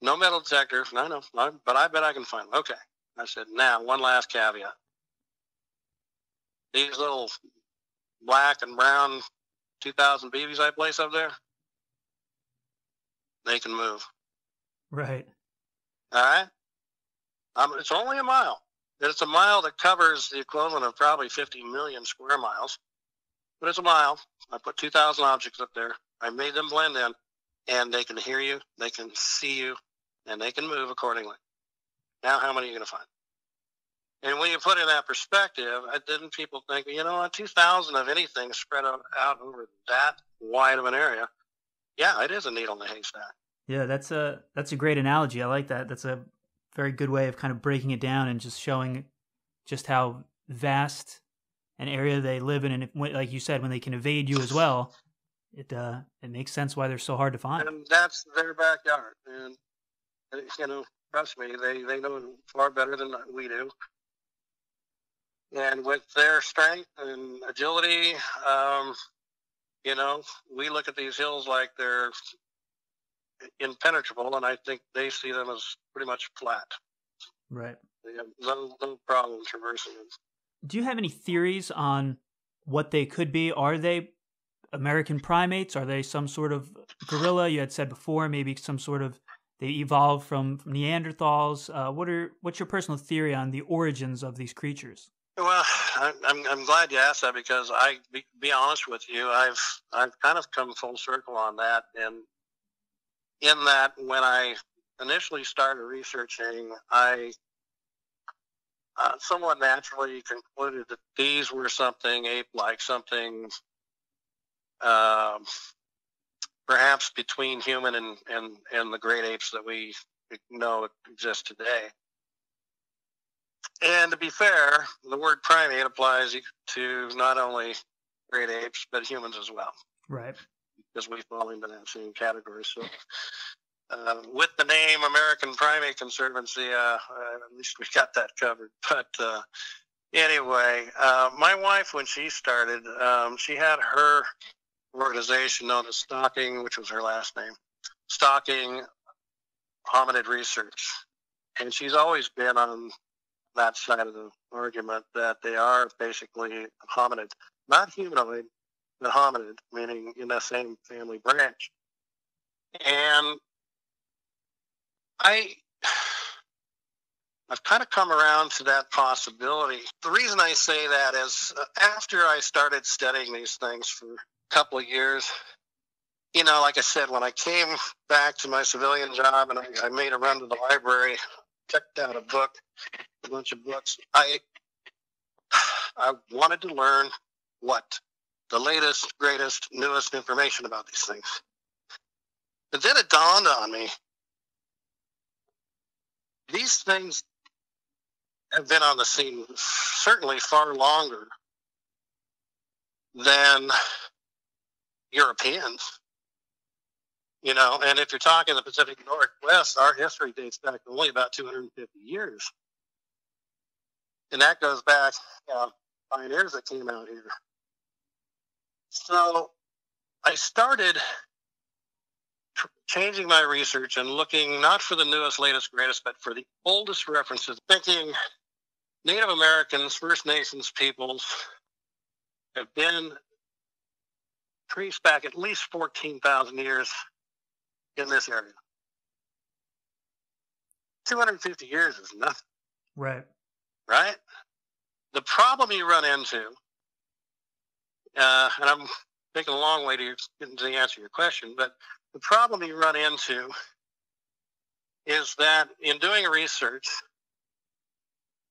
No metal detector. No, but I bet I can find them. Okay. I said, now, one last caveat. These little black and brown 2,000 BBs I place up there, they can move. Right. All right? It's only a mile. It's a mile that covers the equivalent of probably 50 million square miles. But it's a mile. I put 2,000 objects up there. I made them blend in, and they can hear you, they can see you, and they can move accordingly. Now, how many are you going to find? And when you put it in that perspective, didn't people think, 2,000 of anything spread out over that wide of an area? Yeah, it is a needle in the haystack. Yeah, that's a great analogy. I like that. That's a very good way of kind of breaking it down and just showing just how vast an area they live in, and if, like you said, when they can evade you as well, it makes sense why they're so hard to find. And that's their backyard, and trust me, they know it far better than we do. And with their strength and agility, we look at these hills like they're impenetrable, and I think they see them as pretty much flat. Right. They have no problem traversing them. Do you have any theories on what they could be? Are they American primates? Are they some sort of gorilla? You had said before, maybe some sort of, they evolved from Neanderthals. What's your personal theory on the origins of these creatures? Well, I'm glad you asked that, because be honest with you, I've kind of come full circle on that, and in that, when I initially started researching, I somewhat naturally concluded that these were something ape-like, something perhaps between human and the great apes that we know exist today. And to be fair, the word primate applies to not only great apes, but humans as well. Right. Because we fall into that same category. So with the name American Primate Conservancy, at least we got that covered. But anyway, my wife, when she started, she had her organization known as Stalking, which was her last name, Stalking Hominid Research. And she's always been on that side of the argument that they are basically hominid, not humanoid, but hominid, meaning in that same family branch. And I've kind of come around to that possibility. The reason I say that is after I started studying these things for a couple of years, like I said, when I came back to my civilian job and I made a run to the library, checked out a bunch of books, I wanted to learn what the latest, greatest, newest information about these things. But then it dawned on me, these things have been on the scene certainly far longer than Europeans. And if you're talking the Pacific Northwest, our history dates back to only about 250 years. And that goes back, pioneers that came out here. So I started changing my research and looking not for the newest, latest, greatest, but for the oldest references, thinking Native Americans, First Nations peoples have been traced back at least 14,000 years in this area. 250 years is nothing. Right. Right? The problem you run into, and I'm taking a long way to answer your question, but the problem you run into is that in doing research,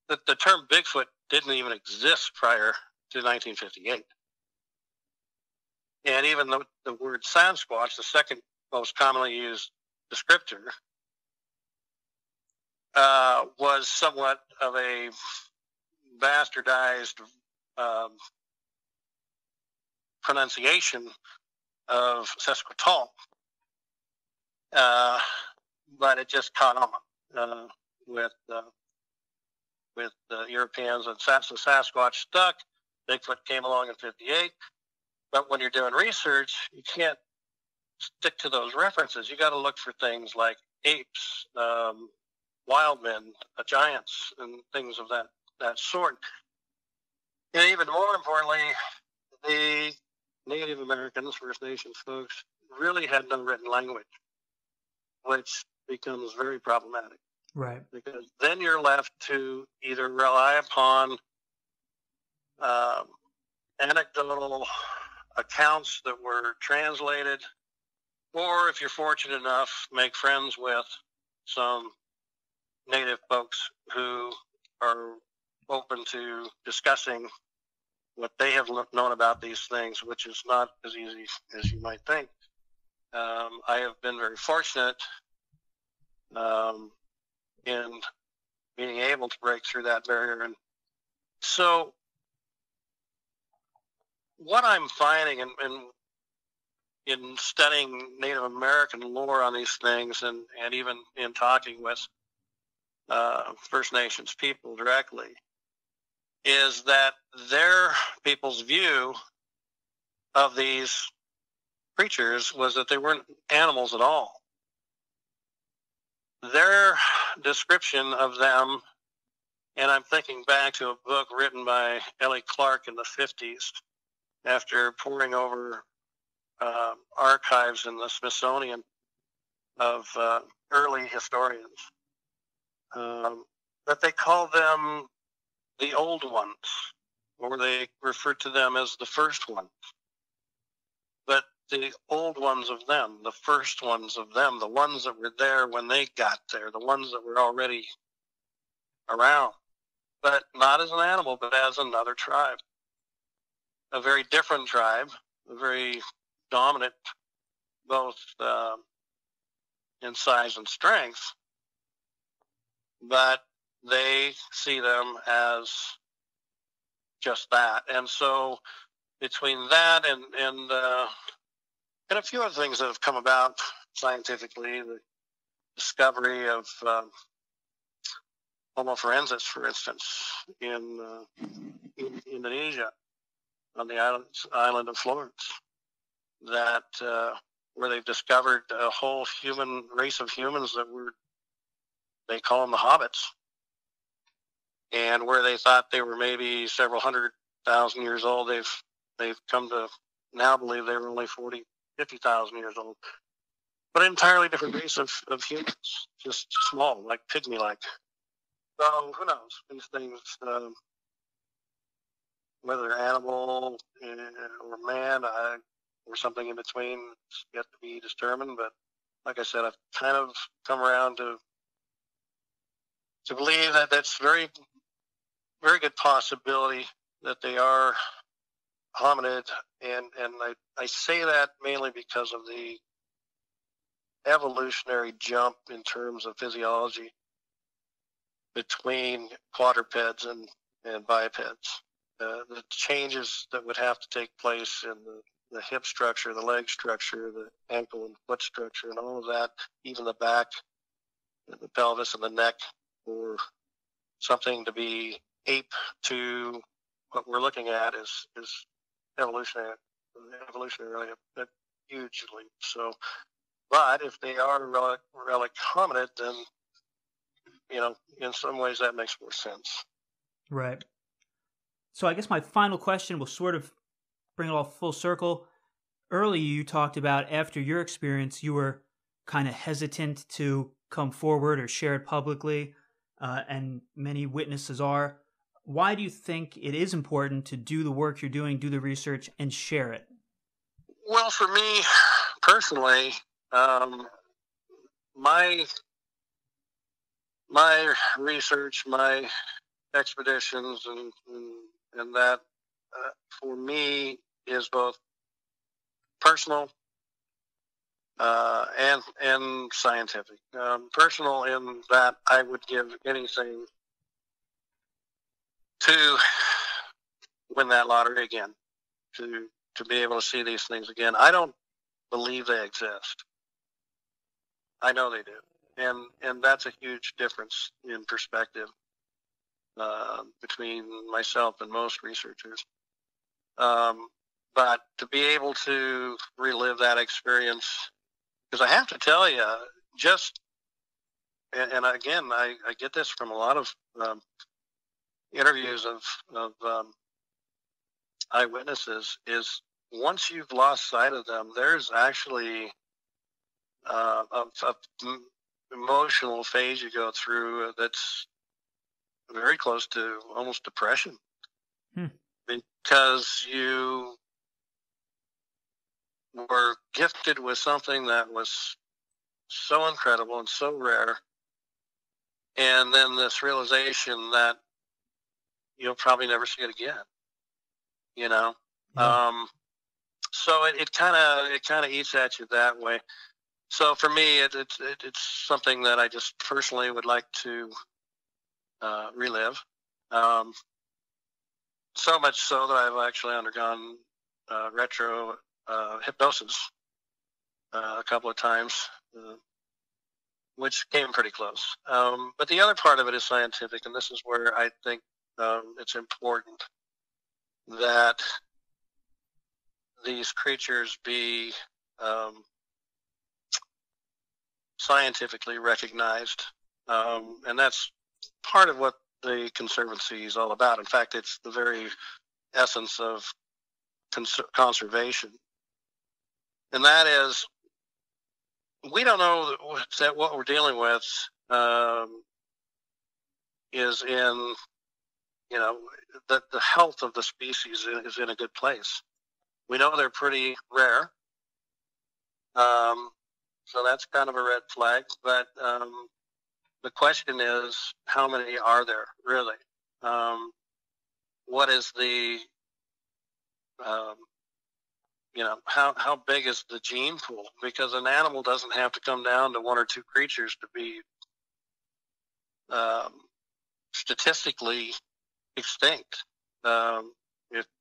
that the term Bigfoot didn't even exist prior to 1958. And even the word Sasquatch, the second most commonly used descriptor, was somewhat of a bastardized pronunciation of Sasquatch, but it just caught on with the Europeans, and so Sasquatch stuck. Bigfoot came along in '58, but when you're doing research, you can't stick to those references. You got to look for things like apes, wild men, giants, and things of that sort. And even more importantly, the Native Americans, First Nations folks, really had no written language, which becomes very problematic. Right. Because then you're left to either rely upon anecdotal accounts that were translated, or if you're fortunate enough, make friends with some native folks who are open to discussing what they have known about these things, which is not as easy as you might think. I have been very fortunate in being able to break through that barrier. And so what I'm finding in studying Native American lore on these things, and even in talking with First Nations people directly, is that their people's view of these creatures was that they weren't animals at all. Their description of them, and I'm thinking back to a book written by Ellie Clark in the 50s after poring over archives in the Smithsonian of early historians, that they call them the old ones, or they refer to them as the first ones. But the old ones of them, the first ones of them, the ones that were there when they got there, the ones that were already around, but not as an animal, but as another tribe. A very different tribe, a very dominant, both in size and strength, but they see them as just that. And so between that and a few other things that have come about scientifically, the discovery of Homo forensis, for instance, in Indonesia, on the island of Florence, that where they've discovered a whole human race of humans that they call them the hobbits, and where they thought they were maybe several 100,000 years old, they've come to now believe they were only 40, 50,000 years old. But an entirely different race of humans, just small, like pygmy-like. So who knows? These things, whether animal or man or something in between, it's yet to be determined. But like I said, I've kind of come around to believe that that's very, very good possibility that they are hominid, and I say that mainly because of the evolutionary jump in terms of physiology between quadrupeds and bipeds. The changes that would have to take place in the hip structure, the leg structure, the ankle and foot structure, and all of that, even the back, the pelvis and the neck, for something to be ape to what we're looking at is evolutionarily a huge leap. So, but if they are relic hominid, then in some ways that makes more sense. Right. So I guess my final question will sort of bring it all full circle. Earlier you talked about, after your experience, you were kind of hesitant to come forward or share it publicly, and many witnesses are. Why do you think it is important to do the work you're doing, do the research, and share it? Well, for me personally, my research, my expeditions, and that for me is both personal and scientific. Personal in that I would give anything to win that lottery again, to be able to see these things again. I don't believe they exist. I know they do, and that's a huge difference in perspective between myself and most researchers. But to be able to relive that experience, because I have to tell you, and again, I get this from a lot of interviews of eyewitnesses, is once you've lost sight of them, there's actually a emotional phase you go through that's very close to almost depression, because you were gifted with something that was so incredible and so rare, and then this realization that you'll probably never see it again. You know, so it kind of eats at you that way. So for me, it's something that I just personally would like to relive. So much so that I've actually undergone retro hypnosis a couple of times, which came pretty close. But the other part of it is scientific, and this is where I think it's important that these creatures be scientifically recognized, and that's part of what the Conservancy is all about. In fact, it's the very essence of conservation, and that is, we don't know that what we're dealing with is in, you know, that the health of the species is in a good place. We know they're pretty rare, so that's kind of a red flag. But the question is, how many are there really? What is the, you know, how big is the gene pool? Because an animal doesn't have to come down to one or two creatures to be statistically extinct.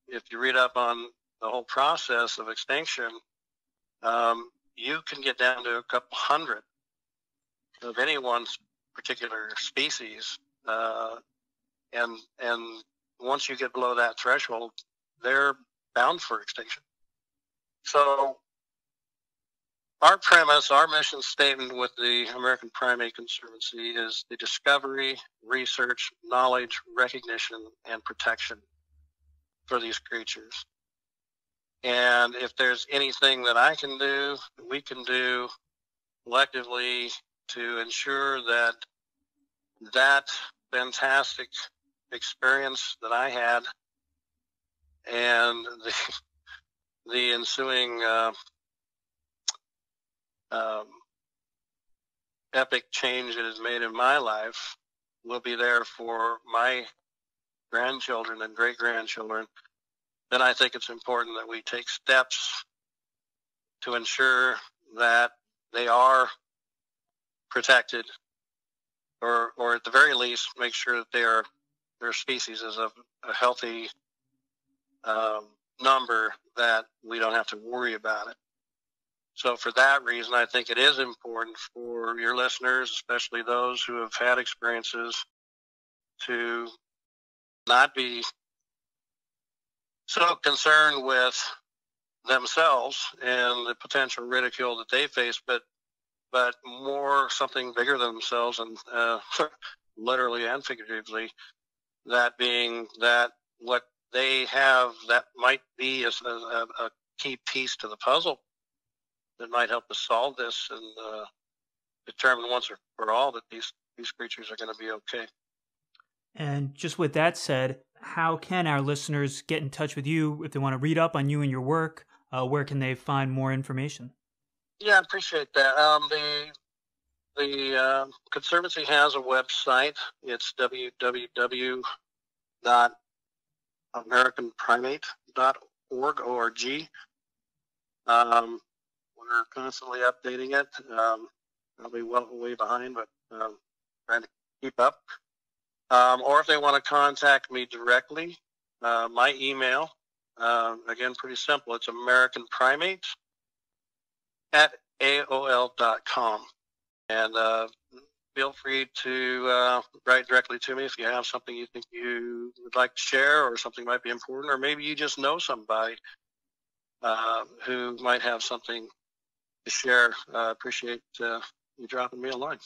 If you read up on the whole process of extinction, you can get down to a couple hundred of any one particular species, and once you get below that threshold, they're bound for extinction. So our premise, our mission statement with the American Primate Conservancy is the discovery, research, knowledge, recognition, and protection for these creatures. And if there's anything that I can do, we can do collectively to ensure that that fantastic experience that I had and the ensuing epic change it has made in my life will be there for my grandchildren and great-grandchildren, then I think it's important that we take steps to ensure that they are protected, or at the very least make sure that their species is of a healthy number, that we don't have to worry about it. So for that reason, I think it is important for your listeners, especially those who have had experiences, to not be so concerned with themselves and the potential ridicule that they face, but more something bigger than themselves, and literally and figuratively, that being that what they have that might be a key piece to the puzzle that might help us solve this and determine once and for all that these creatures are going to be okay. And just with that said, how can our listeners get in touch with you if they want to read up on you and your work? Where can they find more information? Yeah, I appreciate that. The Conservancy has a website. It's www.americanprimate.org. We're constantly updating it. Probably way behind, but trying to keep up. Or if they want to contact me directly, my email, again, pretty simple. It's americanprimate@aol.com. And feel free to write directly to me if you have something you think you would like to share, or something might be important, or maybe you just know somebody who might have something to share. Appreciate you dropping me a line.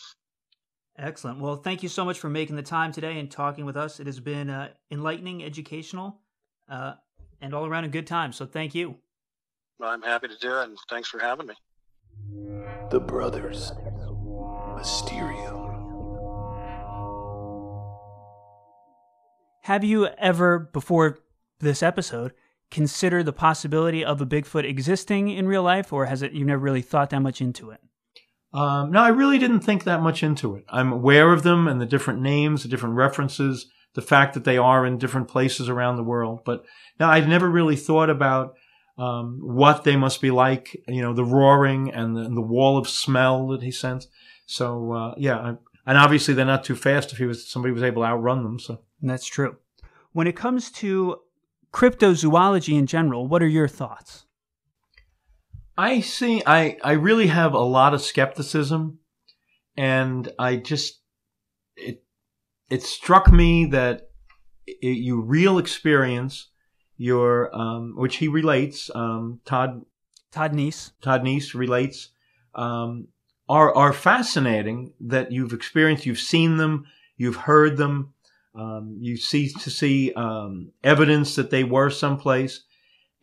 Excellent. Well, thank you so much for making the time today and talking with us. It has been enlightening, educational, and all around a good time. So thank you. Well, I'm happy to do it, and thanks for having me. The Brothers. Mysterium. Have you ever, before this episode, considered the possibility of a Bigfoot existing in real life, or you never really thought that much into it? No, I really didn't think that much into it. I'm aware of them and the different names, the different references the fact that they are in different places around the world. But now I've never really thought about what they must be like, the roaring and the wall of smell that he sent. So, and obviously they're not too fast if somebody was able to outrun them. So That's true. When it comes to cryptozoology in general, what are your thoughts? I really have a lot of skepticism, and it struck me that your real experience, which he relates, Todd Neiss relates, are fascinating, that you've experienced, you've seen them, you've heard them, you see evidence that they were someplace.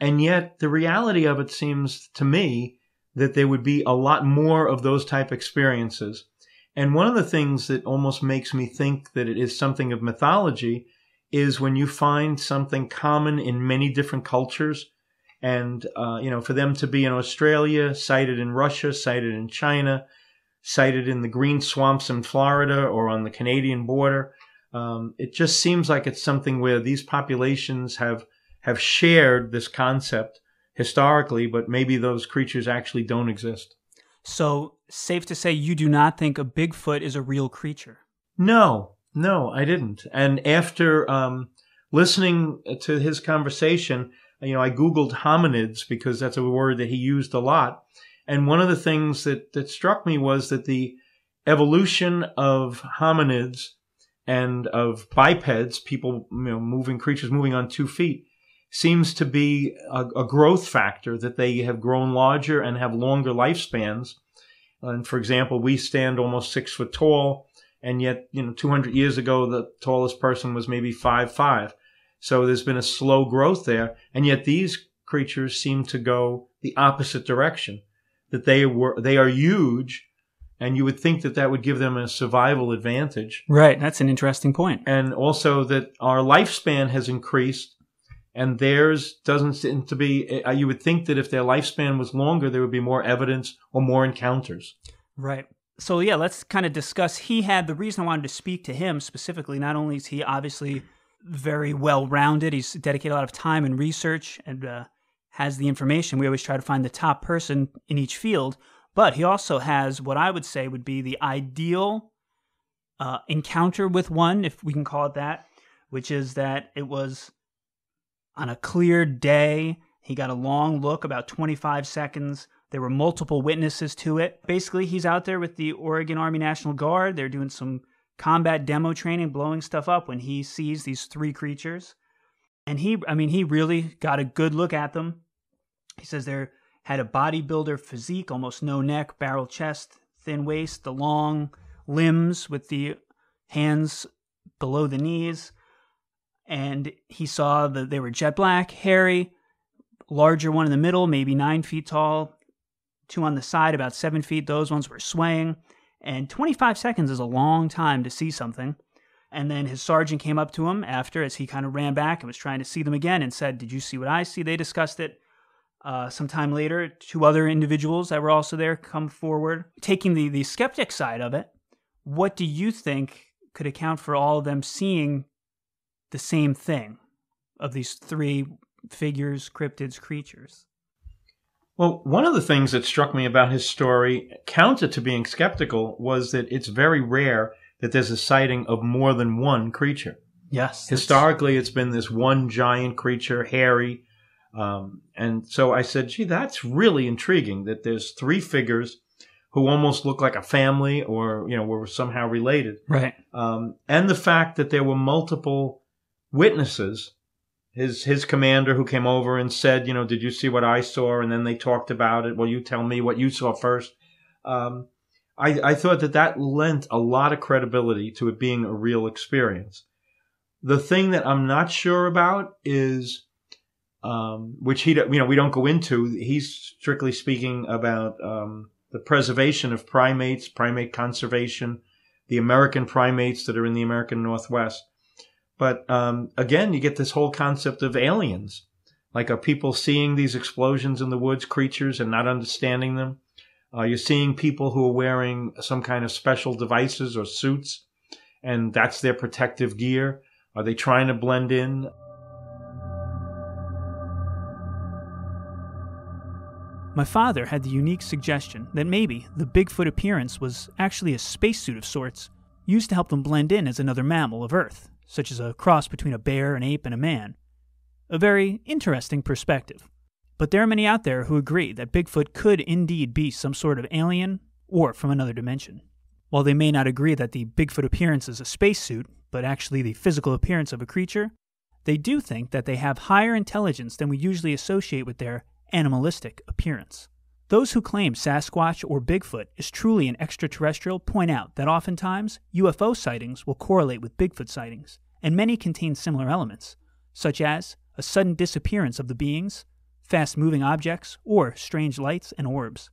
And yet the reality of it seems to me that there would be a lot more of those type experiences. And one of the things that almost makes me think that it is something of mythology is when you find something common in many different cultures. And, for them to be in Australia, sighted in Russia, sighted in China, sighted in the green swamps in Florida or on the Canadian border, it just seems like it's something where these populations have shared this concept historically, but maybe those creatures actually don't exist. So, safe to say you do not think a Bigfoot is a real creature? No, I didn't. And after listening to his conversation, I Googled hominids because that's a word that he used a lot. And one of the things that struck me was that the evolution of hominids and of bipeds, people, creatures moving on 2 feet, seems to be a growth factor, that they have grown larger and have longer lifespans. And for example, we stand almost 6 foot tall, and yet, 200 years ago, the tallest person was maybe 5'5". So there's been a slow growth there, and yet these creatures seem to go the opposite direction, that they are huge, and you would think that would give them a survival advantage. Right, that's an interesting point. And also that our lifespan has increased, and theirs doesn't seem to be. You would think that if their lifespan was longer, there would be more evidence or more encounters. Right. So yeah, let's kind of discuss. The reason I wanted to speak to him specifically, not only is he obviously very well-rounded, he's dedicated a lot of time and research and has the information. We always try to find the top person in each field, but he also has what I would say would be the ideal encounter with one, if we can call it that, which is that it was on a clear day. He got a long look, about 25 seconds. There were multiple witnesses to it. Basically, he's out there with the Oregon Army National Guard. They're doing some combat demo training, blowing stuff up when he sees these 3 creatures. And he really got a good look at them. He says they had a bodybuilder physique, almost no neck, barrel chest, thin waist, the long limbs with the hands below the knees. And he saw that they were jet black, hairy, larger one in the middle, maybe 9 feet tall, 2 on the side, about 7 feet. Those ones were swaying. And 25 seconds is a long time to see something. And then his sergeant came up to him after, as he kind of ran back and was trying to see them again, and said, "Did you see what I see?" They discussed it. Sometime later, 2 other individuals that were also there come forward. Taking the skeptic side of it, what do you think could account for all of them seeing the same thing of these 3 figures, cryptids, creatures? Well, one of the things that struck me about his story, counter to being skeptical, was that it's very rare that there's a sighting of more than one creature. Yes. Historically, it's been this one giant creature, hairy. And so I said, gee, that's really intriguing that there's 3 figures who almost look like a family or, were somehow related. Right. And the fact that there were multiple witnesses. His commander who came over and said, did you see what I saw? And then they talked about it. Well, you tell me what you saw first. I thought that lent a lot of credibility to it being a real experience. The thing that I'm not sure about is, which we don't go into. He's strictly speaking about the preservation of primates, primate conservation, the American primates that are in the American Northwest. But again, you get this whole concept of aliens. Like, are people seeing these explosions in the woods, creatures, and not understanding them? You're seeing people who are wearing some kind of special devices or suits, and that's their protective gear. Are they trying to blend in? My father had the unique suggestion that maybe the Bigfoot appearance was actually a spacesuit of sorts, used to help them blend in as another mammal of Earth, such as a cross between a bear, an ape, and a man. A very interesting perspective. But there are many out there who agree that Bigfoot could indeed be some sort of alien or from another dimension. While they may not agree that the Bigfoot appearance is a spacesuit, but actually the physical appearance of a creature, they do think that they have higher intelligence than we usually associate with their animalistic appearance. Those who claim Sasquatch or Bigfoot is truly an extraterrestrial point out that oftentimes UFO sightings will correlate with Bigfoot sightings, and many contain similar elements, such as a sudden disappearance of the beings, fast-moving objects, or strange lights and orbs.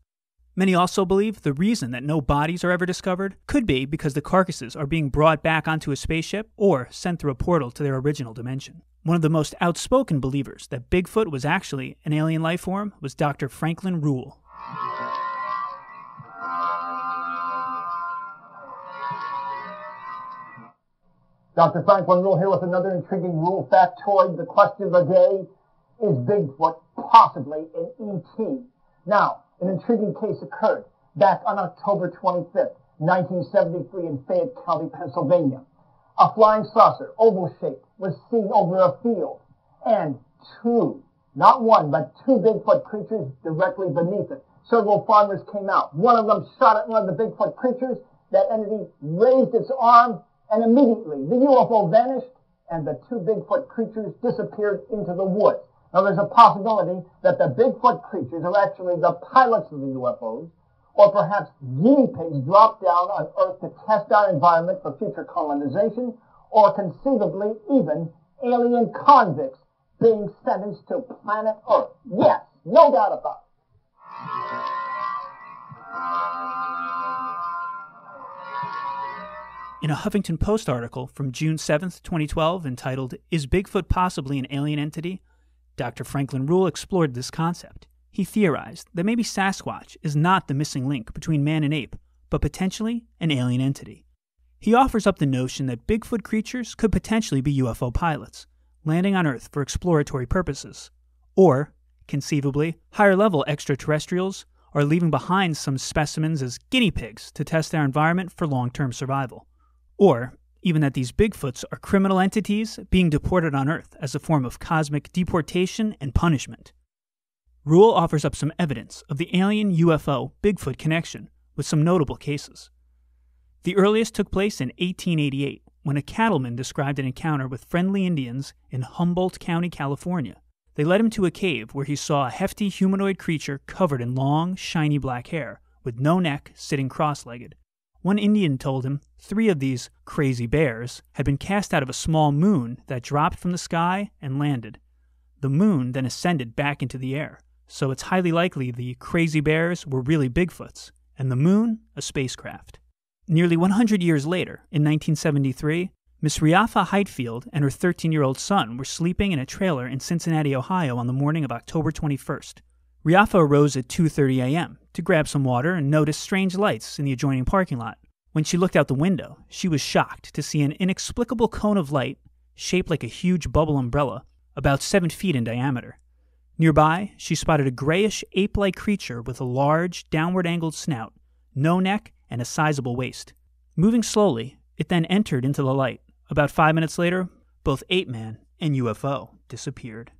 Many also believe the reason that no bodies are ever discovered could be because the carcasses are being brought back onto a spaceship or sent through a portal to their original dimension. One of the most outspoken believers that Bigfoot was actually an alien life form was Dr. Franklin Rule. Dr. Franklin Rule here with another intriguing Rule factoid. The question of the day, is Bigfoot possibly an ET? Now, an intriguing case occurred back on October 25th, 1973 in Fayette County, Pennsylvania. A flying saucer, oval-shaped, was seen over a field, and two, not one, but two Bigfoot creatures directly beneath it. Several farmers came out. One of them shot at one of the Bigfoot creatures. That entity raised its arm, and immediately the UFO vanished, and the two Bigfoot creatures disappeared into the woods. Now, there's a possibility that the Bigfoot creatures are actually the pilots of the UFOs, or perhaps guinea pigs dropped down on Earth to test our environment for future colonization, or conceivably even alien convicts being sentenced to planet Earth. Yes, no doubt about it. In a Huffington Post article from June 7th, 2012, entitled, "Is Bigfoot Possibly an Alien Entity?" Dr. Franklin Rule explored this concept. He theorized that maybe Sasquatch is not the missing link between man and ape, but potentially an alien entity. He offers up the notion that Bigfoot creatures could potentially be UFO pilots, landing on Earth for exploratory purposes. Or, conceivably, higher-level extraterrestrials are leaving behind some specimens as guinea pigs to test their environment for long-term survival. Or, even that these Bigfoots are criminal entities being deported on Earth as a form of cosmic deportation and punishment. Rule offers up some evidence of the alien UFO Bigfoot connection with some notable cases. The earliest took place in 1888, when a cattleman described an encounter with friendly Indians in Humboldt County, California. They led him to a cave where he saw a hefty humanoid creature covered in long, shiny black hair, with no neck, sitting cross-legged. One Indian told him 3 of these crazy bears had been cast out of a small moon that dropped from the sky and landed. The moon then ascended back into the air, so it's highly likely the crazy bears were really Bigfoots, and the moon a spacecraft. Nearly 100 years later, in 1973, Miss Riafa Heightfield and her 13-year-old son were sleeping in a trailer in Cincinnati, Ohio on the morning of October 21st. Riafa arose at 2:30 a.m. to grab some water and noticed strange lights in the adjoining parking lot. When she looked out the window, she was shocked to see an inexplicable cone of light shaped like a huge bubble umbrella, about 7 feet in diameter. Nearby, she spotted a grayish ape-like creature with a large, downward-angled snout, no neck, and a sizable waist. Moving slowly, it then entered into the light. About 5 minutes later, both ape man and UFO disappeared.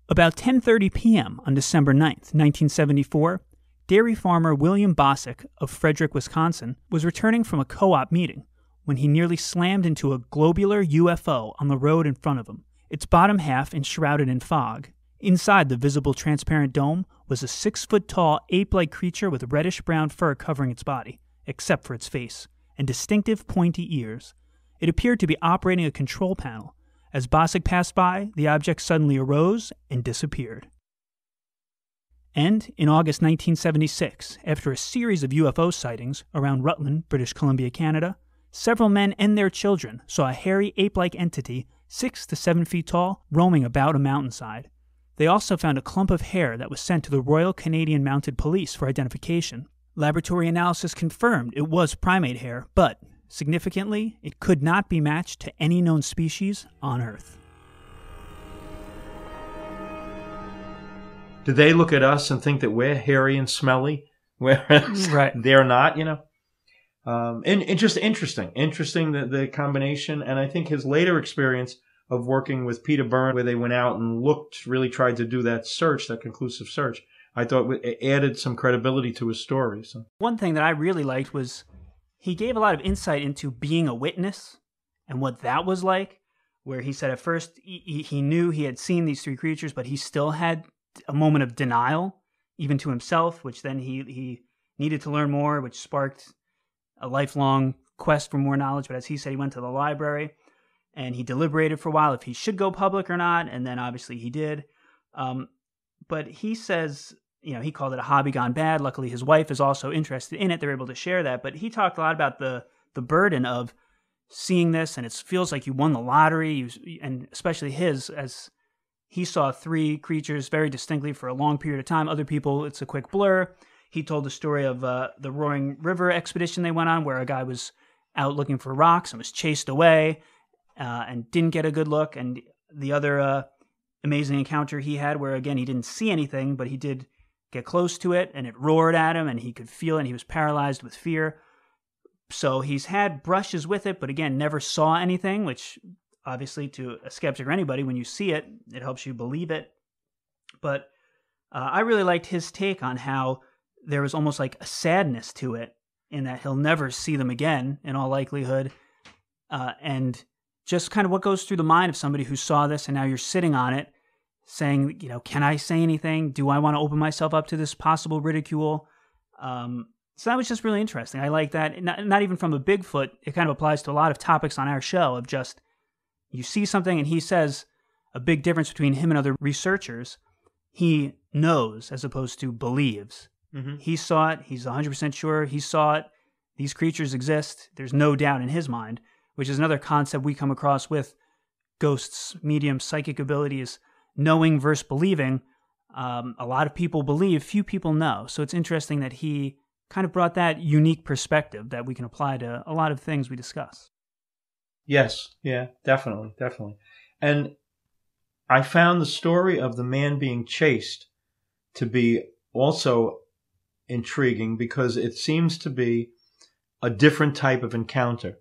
About 10:30 p.m. on December 9th, 1974, dairy farmer William Bosick of Frederick, Wisconsin, was returning from a co-op meeting when he nearly slammed into a globular UFO on the road in front of him, its bottom half enshrouded in fog. Inside the visible transparent dome was a 6-foot-tall ape-like creature with reddish-brown fur covering its body, except for its face, and distinctive pointy ears. It appeared to be operating a control panel. As Bosick passed by, the object suddenly arose and disappeared. And in August 1976, after a series of UFO sightings around Rutland, British Columbia, Canada, several men and their children saw a hairy ape-like entity 6 to 7 feet tall roaming about a mountainside. They also found a clump of hair that was sent to the Royal Canadian Mounted Police for identification. Laboratory analysis confirmed it was primate hair, but Significantly, it could not be matched to any known species on Earth. Do they look at us and think that we're hairy and smelly, whereas they're not, And just interesting the combination. And I think his later experience of working with Peter Byrne, where they went out and really tried to do that search, that conclusive search, I thought it added some credibility to his story. So. One thing that I really liked was he gave a lot of insight into being a witness and what that was like, where he said at first he knew he had seen these three creatures, but he still had a moment of denial, even to himself, which then he needed to learn more, which sparked a lifelong quest for more knowledge. But as he said, he went to the library and he deliberated for a while if he should go public or not, and then obviously he did. But he says, he called it a hobby gone bad. Luckily, his wife is also interested in it. They're able to share that. But he talked a lot about the burden of seeing this, and it feels like you won the lottery, and especially as he saw three creatures very distinctly for a long period of time. Other people, it's a quick blur. He told the story of the Roaring River expedition they went on, where a guy was out looking for rocks and was chased away and didn't get a good look. And the other amazing encounter he had, where, again, he didn't see anything, but he did get close to it, and it roared at him, and he could feel it, and he was paralyzed with fear. So he's had brushes with it, but again, never saw anything, which obviously to a skeptic or anybody, when you see it, it helps you believe it. But I really liked his take on how there was almost like a sadness to it, in that he'll never see them again, in all likelihood. And just kind of what goes through the mind of somebody who saw this, and now you're sitting on it, saying, can I say anything? Do I want to open myself up to this possible ridicule? So that was just really interesting. I like that. Not even from a Bigfoot. It kind of applies to a lot of topics on our show of just, you see something and he says a big difference between him and other researchers. He knows as opposed to believes. Mm-hmm. He saw it. He's 100% sure he saw it. These creatures exist. There's no doubt in his mind, which is another concept we come across with ghosts, mediums, psychic abilities, knowing versus believing. A lot of people believe, few people know. So it's interesting that he kind of brought that unique perspective that we can apply to a lot of things we discuss. Yes, yeah, definitely. And I found the story of the man being chased to be also intriguing, because it seems to be a different type of encounter.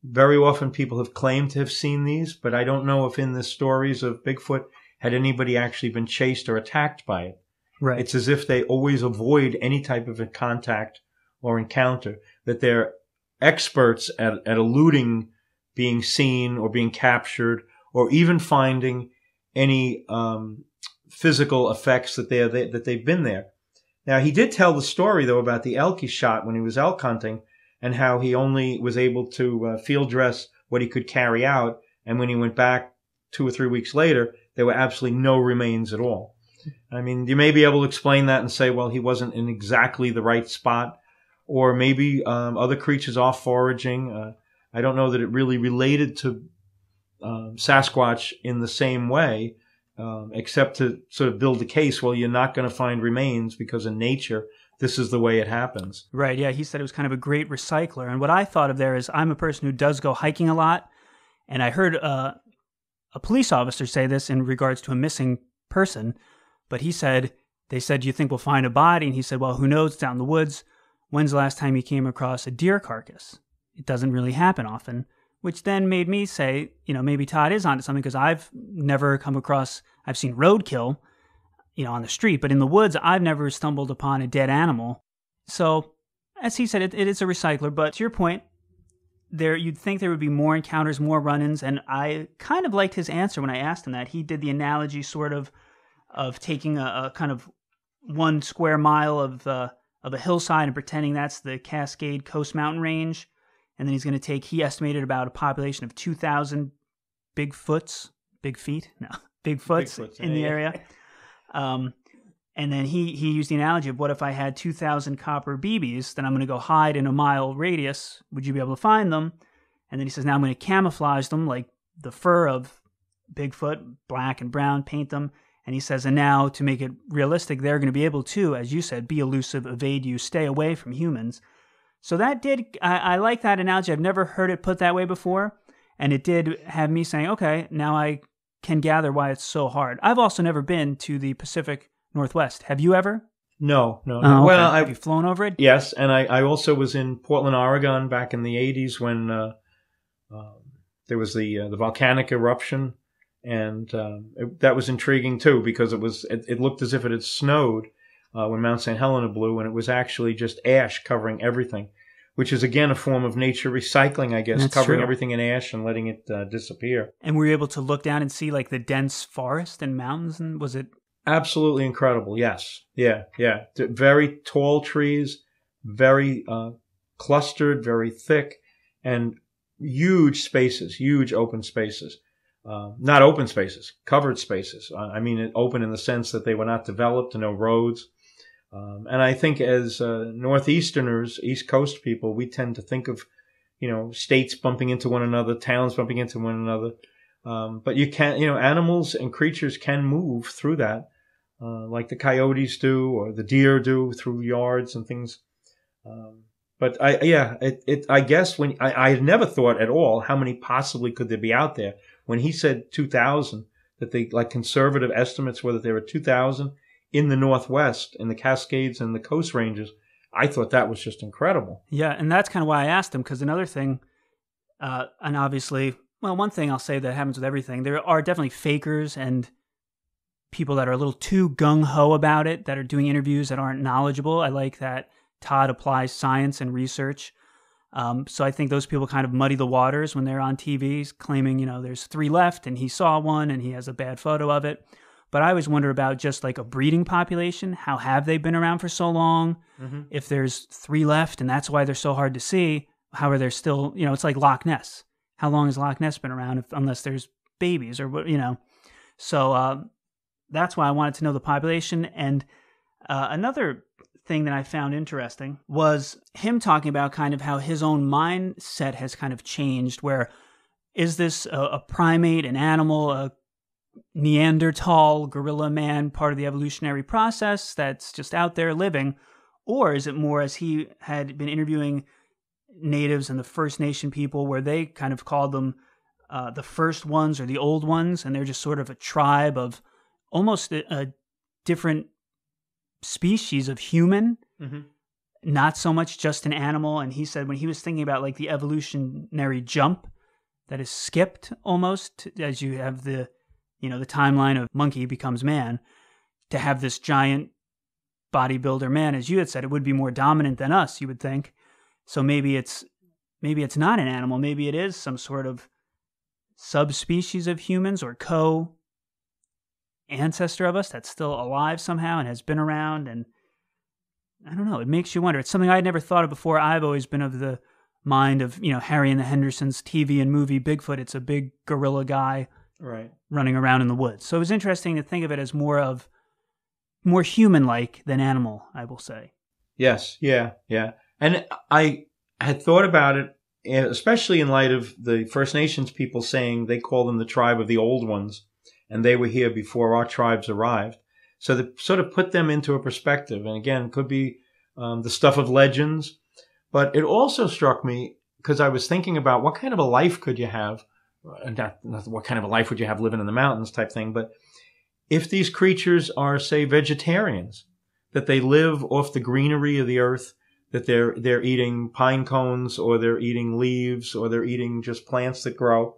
Very often people have claimed to have seen these, but I don't know if in the stories of Bigfoot had anybody actually been chased or attacked by it. Right. It's as if they always avoid any type of a contact or encounter, that they're experts at eluding being seen or being captured, or even finding any physical effects that they've been there. Now, he did tell the story, though, about the elk he shot when he was elk hunting, and how he only was able to field dress what he could carry out, and when he went back 2 or 3 weeks later, there were absolutely no remains at all. I mean, you may be able to explain that and say, well, he wasn't in exactly the right spot, or maybe other creatures off foraging. I don't know that it really related to Sasquatch in the same way, except to sort of build the case, well, you're not going to find remains because in nature, this is the way it happens. Right, yeah, he said it was kind of a great recycler. And what I thought of there is, I'm a person who does go hiking a lot, and I heard a police officer say this in regards to a missing person, but they said, do you think we'll find a body? And he said, well, who knows, it's out in the woods. When's the last time you came across a deer carcass? It doesn't really happen often, which then made me say, maybe Todd is onto something, because I've never come across, I've seen roadkill, on the street, but in the woods, I've never stumbled upon a dead animal. So, as he said, it is a recycler, but to your point, you'd think there would be more encounters, more run-ins, and I kind of liked his answer when I asked him that. He did the analogy sort of taking a kind of 1 square mile of a hillside and pretending that's the Cascade Coast Mountain Range, and then he's going to he estimated about a population of 2,000 Bigfoots in the area. And then he used the analogy of, what if I had 2,000 copper BBs, then I'm going to go hide in a mile radius. Would you be able to find them? And then he says, now I'm going to camouflage them like the fur of Bigfoot, black and brown, paint them. And he says, and now to make it realistic, they're going to be able to, as you said, be elusive, evade you, stay away from humans. So that did, I like that analogy. I've never heard it put that way before. And it did have me saying, okay, now I can gather why it's so hard. I've also never been to the Pacific Northwest. Have you ever? No. Oh, okay. Well, have you flown over it? Yes, and I also was in Portland, Oregon back in the 80s when there was the volcanic eruption, and that was intriguing too because it looked as if it had snowed when Mount St. Helena blew, and it was actually just ash covering everything, which is again a form of nature recycling, I guess, That's covering true. everything in ash and letting it disappear. And were you able to look down and see like the dense forest and mountains? And was it? Absolutely incredible. Yes. Yeah. Very tall trees, very clustered, very thick, and huge spaces, huge open spaces. Not open spaces, covered spaces. I mean, open in the sense that they were not developed, no roads. And I think as Northeasterners, East Coast people, we tend to think of, states bumping into one another, towns bumping into one another. But you can't, animals and creatures can move through that, like the coyotes do or the deer do through yards and things. But I guess when I had never thought at all how many possibly could there be out there. When he said 2,000, that they like conservative estimates were that there were 2,000 in the Northwest, in the Cascades and the Coast Ranges, I thought that was just incredible. Yeah, and that's kind of why I asked him, because another thing, and obviously, well, one thing I'll say that happens with everything, there are definitely fakers and people that are a little too gung-ho about it, that are doing interviews that aren't knowledgeable. I like that Todd applies science and research. So I think those people kind of muddy the waters when they're on TV claiming, there's 3 left and he saw one and he has a bad photo of it. But I always wonder about just like a breeding population. How have they been around for so long? Mm-hmm. If there's 3 left and that's why they're so hard to see, how are there still, it's like Loch Ness. How long has Loch Ness been around unless there's babies or, So that's why I wanted to know the population. And another thing that I found interesting was him talking about kind of how his own mindset has kind of changed, where is this a primate, an animal, a Neanderthal, gorilla man, part of the evolutionary process that's just out there living? Or is it more, as he had been interviewing natives and the First Nation people, where they kind of called them the first ones or the old ones, and they're just sort of a tribe of almost a different species of human, not so much just an animal. And he said when he was thinking about like the evolutionary jump that is skipped almost, as you have the timeline of monkey becomes man, to have this giant bodybuilder man, as you had said, it would be more dominant than us, you would think. So maybe it's not an animal. Maybe it is some sort of subspecies of humans or co-ancestor of us that's still alive somehow and has been around. And I don't know, it makes you wonder. It's something I'd never thought of before. I've always been of the mind of, Harry and the Hendersons TV and movie Bigfoot. It's a big gorilla guy running around in the woods. So it was interesting to think of it as more human-like than animal, I will say. Yes, yeah. And I had thought about it, especially in light of the First Nations people saying they call them the tribe of the old ones, and they were here before our tribes arrived. So to sort of put them into a perspective, and again, could be the stuff of legends, but it also struck me because I was thinking about what kind of a life could you have, not what kind of a life would you have living in the mountains type thing, but if these creatures are, say, vegetarians, that they live off the greenery of the earth, that they're eating pine cones or they're eating leaves or they're eating just plants that grow.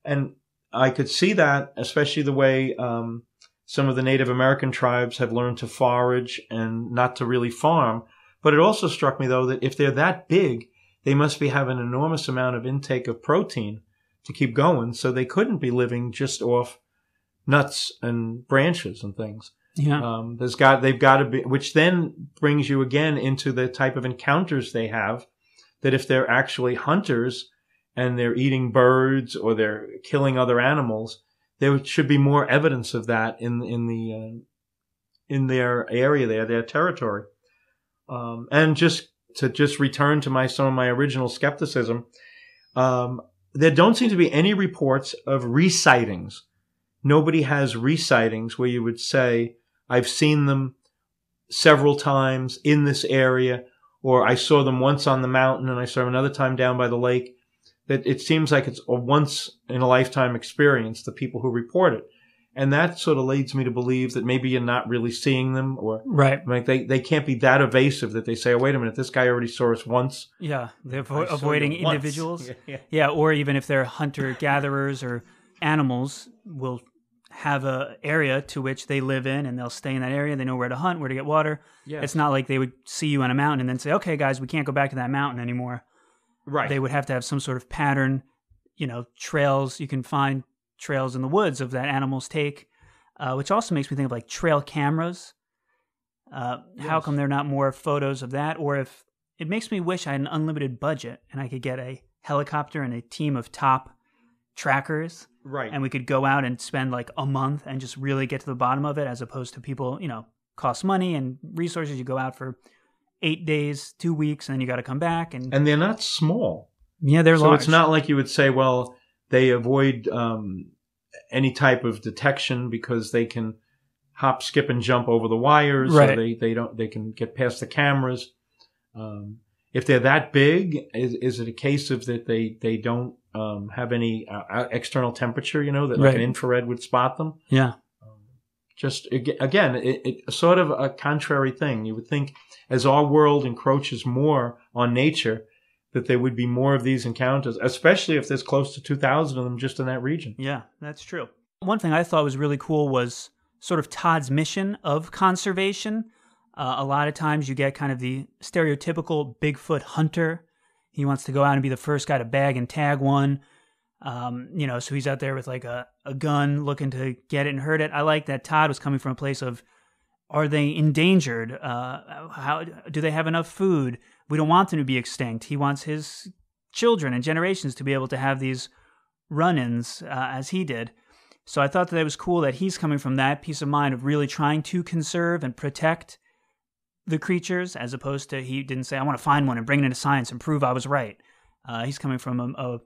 And I could see that, especially the way some of the Native American tribes have learned to forage and not to really farm. But it also struck me, though, that if they're that big, they must be having an enormous amount of intake of protein to keep going. So they couldn't be living just off nuts and branches and things. Yeah. They've got to be, which then brings you again into the type of encounters they have, that if they're actually hunters and they're eating birds or they're killing other animals, there should be more evidence of that in their area there, their territory. And just to return to some of my original skepticism, there don't seem to be any reports of resightings. Nobody has resightings where you would say, I've seen them several times in this area, or I saw them once on the mountain and I saw them another time down by the lake, that it seems like it's a once-in-a-lifetime experience, the people who report it. And that sort of leads me to believe that maybe you're not really seeing them, or right. Like they can't be that evasive that they say, oh, wait a minute, this guy already saw us once. Yeah, they're avoiding individuals. Yeah, or even if they're hunter-gatherers or animals, will have a area to which they live in, and they'll stay in that area. They know where to hunt, where to get water. Yes. It's not like they would see you on a mountain and then say, okay, guys, we can't go back to that mountain anymore. Right. They would have to have some sort of pattern, trails. You can find trails in the woods of that animals take, which also makes me think of like trail cameras. How come there are not more photos of that? Or if it makes me wish I had an unlimited budget and I could get a helicopter and a team of top trackers. Right. And we could go out and spend like a month and just really get to the bottom of it, as opposed to people, cost money and resources. You go out for 8 days, 2 weeks, and then you got to come back. And they're not small. Yeah, they're large. So it's not like you would say, well, they avoid any type of detection because they can hop, skip, and jump over the wires. Right. So they can get past the cameras. If they're that big, is it a case of that they don't have any external temperature? That like an infrared would spot them. Yeah. Just again, it's sort of a contrary thing. You would think as our world encroaches more on nature, that there would be more of these encounters, especially if there's close to 2,000 of them just in that region. Yeah, that's true. One thing I thought was really cool was sort of Todd's mission of conservation. A lot of times you get kind of the stereotypical Bigfoot hunter. He wants to go out and be the first guy to bag and tag one. So he's out there with like a gun looking to get it and hurt it. I like that Todd was coming from a place of, are they endangered? How do they have enough food? We don't want them to be extinct. He wants his children and generations to be able to have these run-ins as he did. So I thought that it was cool that he's coming from that peace of mind of really trying to conserve and protect the creatures, as opposed to, he didn't say, I want to find one and bring it into science and prove I was right. He's coming from a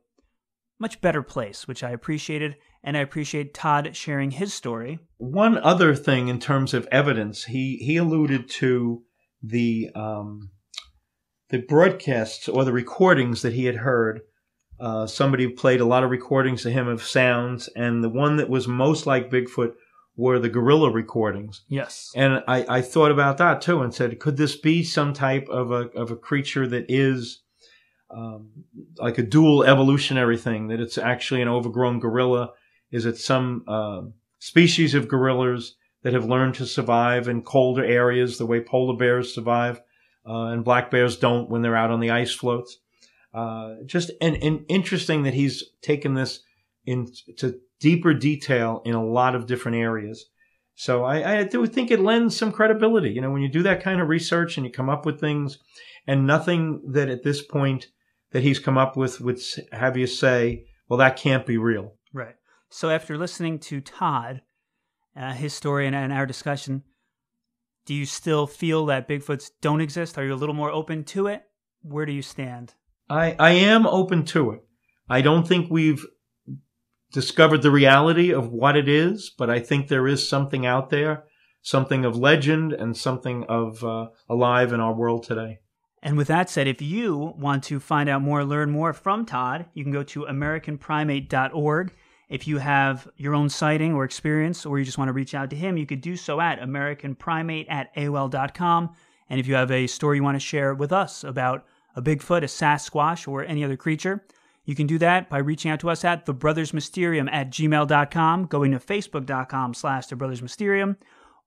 much better place, which I appreciated, and I appreciate Todd sharing his story. One other thing in terms of evidence, he alluded to the broadcasts or the recordings that he had heard. Somebody played a lot of recordings to him of sounds, and the one that was most like Bigfoot were the gorilla recordings. Yes. And I thought about that too and said, could this be some type of a creature that is like a dual evolutionary thing, that it's actually an overgrown gorilla? Is it some species of gorillas that have learned to survive in colder areas the way polar bears survive, and black bears don't when they're out on the ice floats? Just and interesting that he's taken this into deeper detail in a lot of different areas. So I do think it lends some credibility. When you do that kind of research and you come up with things, and nothing that at this point that he's come up with would have you say, well, that can't be real. Right. So after listening to Todd, his story and our discussion, do you still feel that Bigfoots don't exist? Are you a little more open to it? Where do you stand? I am open to it. I don't think we've discovered the reality of what it is, but I think there is something out there, something of legend and something of alive in our world today. And with that said, if you want to find out more, learn more from Todd, you can go to AmericanPrimate.org. If you have your own sighting or experience, or you just want to reach out to him, you could do so at AmericanPrimate@AOL.com. And if you have a story you want to share with us about a Bigfoot, a Sasquatch, or any other creature, you can do that by reaching out to us at thebrothersmysterium@gmail.com, going to facebook.com/thebrothersmysterium,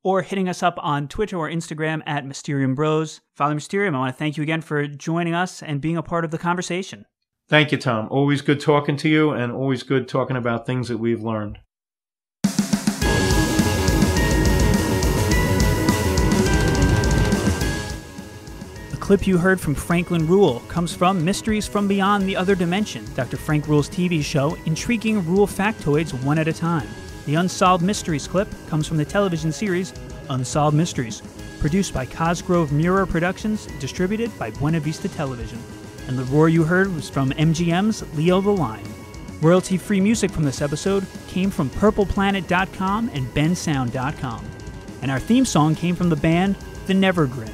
or hitting us up on Twitter or Instagram at Mysterium Bros. Father Mysterium, I want to thank you again for joining us and being a part of the conversation. Thank you, Tom. Always good talking to you, and always good talking about things that we've learned. The clip you heard from Franklin Rule comes from Mysteries from Beyond the Other Dimension, Dr. Frank Rule's TV show, intriguing Rule factoids one at a time. The Unsolved Mysteries clip comes from the television series Unsolved Mysteries, produced by Cosgrove Mirror Productions, distributed by Buena Vista Television. And the roar you heard was from MGM's Leo the Lion. Royalty-free music from this episode came from PurplePlanet.com and BenSound.com. And our theme song came from the band The Nevergrin.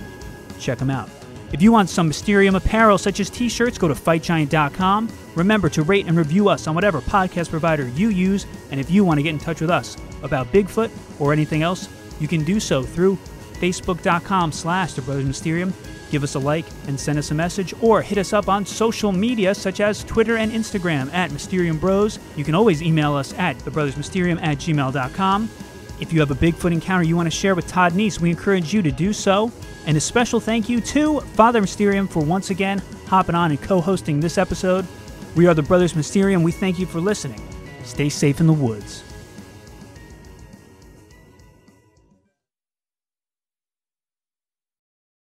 Check them out. If you want some Mysterium apparel such as t-shirts, go to fightgiant.com. Remember to rate and review us on whatever podcast provider you use, and if you want to get in touch with us about Bigfoot or anything else, you can do so through facebook.com/thebrothersmysterium. Give us a like and send us a message, or hit us up on social media such as Twitter and Instagram at Mysterium Bros. You can always email us at thebrothersmysterium@gmail.com. If you have a Bigfoot encounter you want to share with Todd Neiss, we encourage you to do so. And a special thank you to Father Mysterium for once again hopping on and co-hosting this episode. We are the Brothers Mysterium. We thank you for listening. Stay safe in the woods.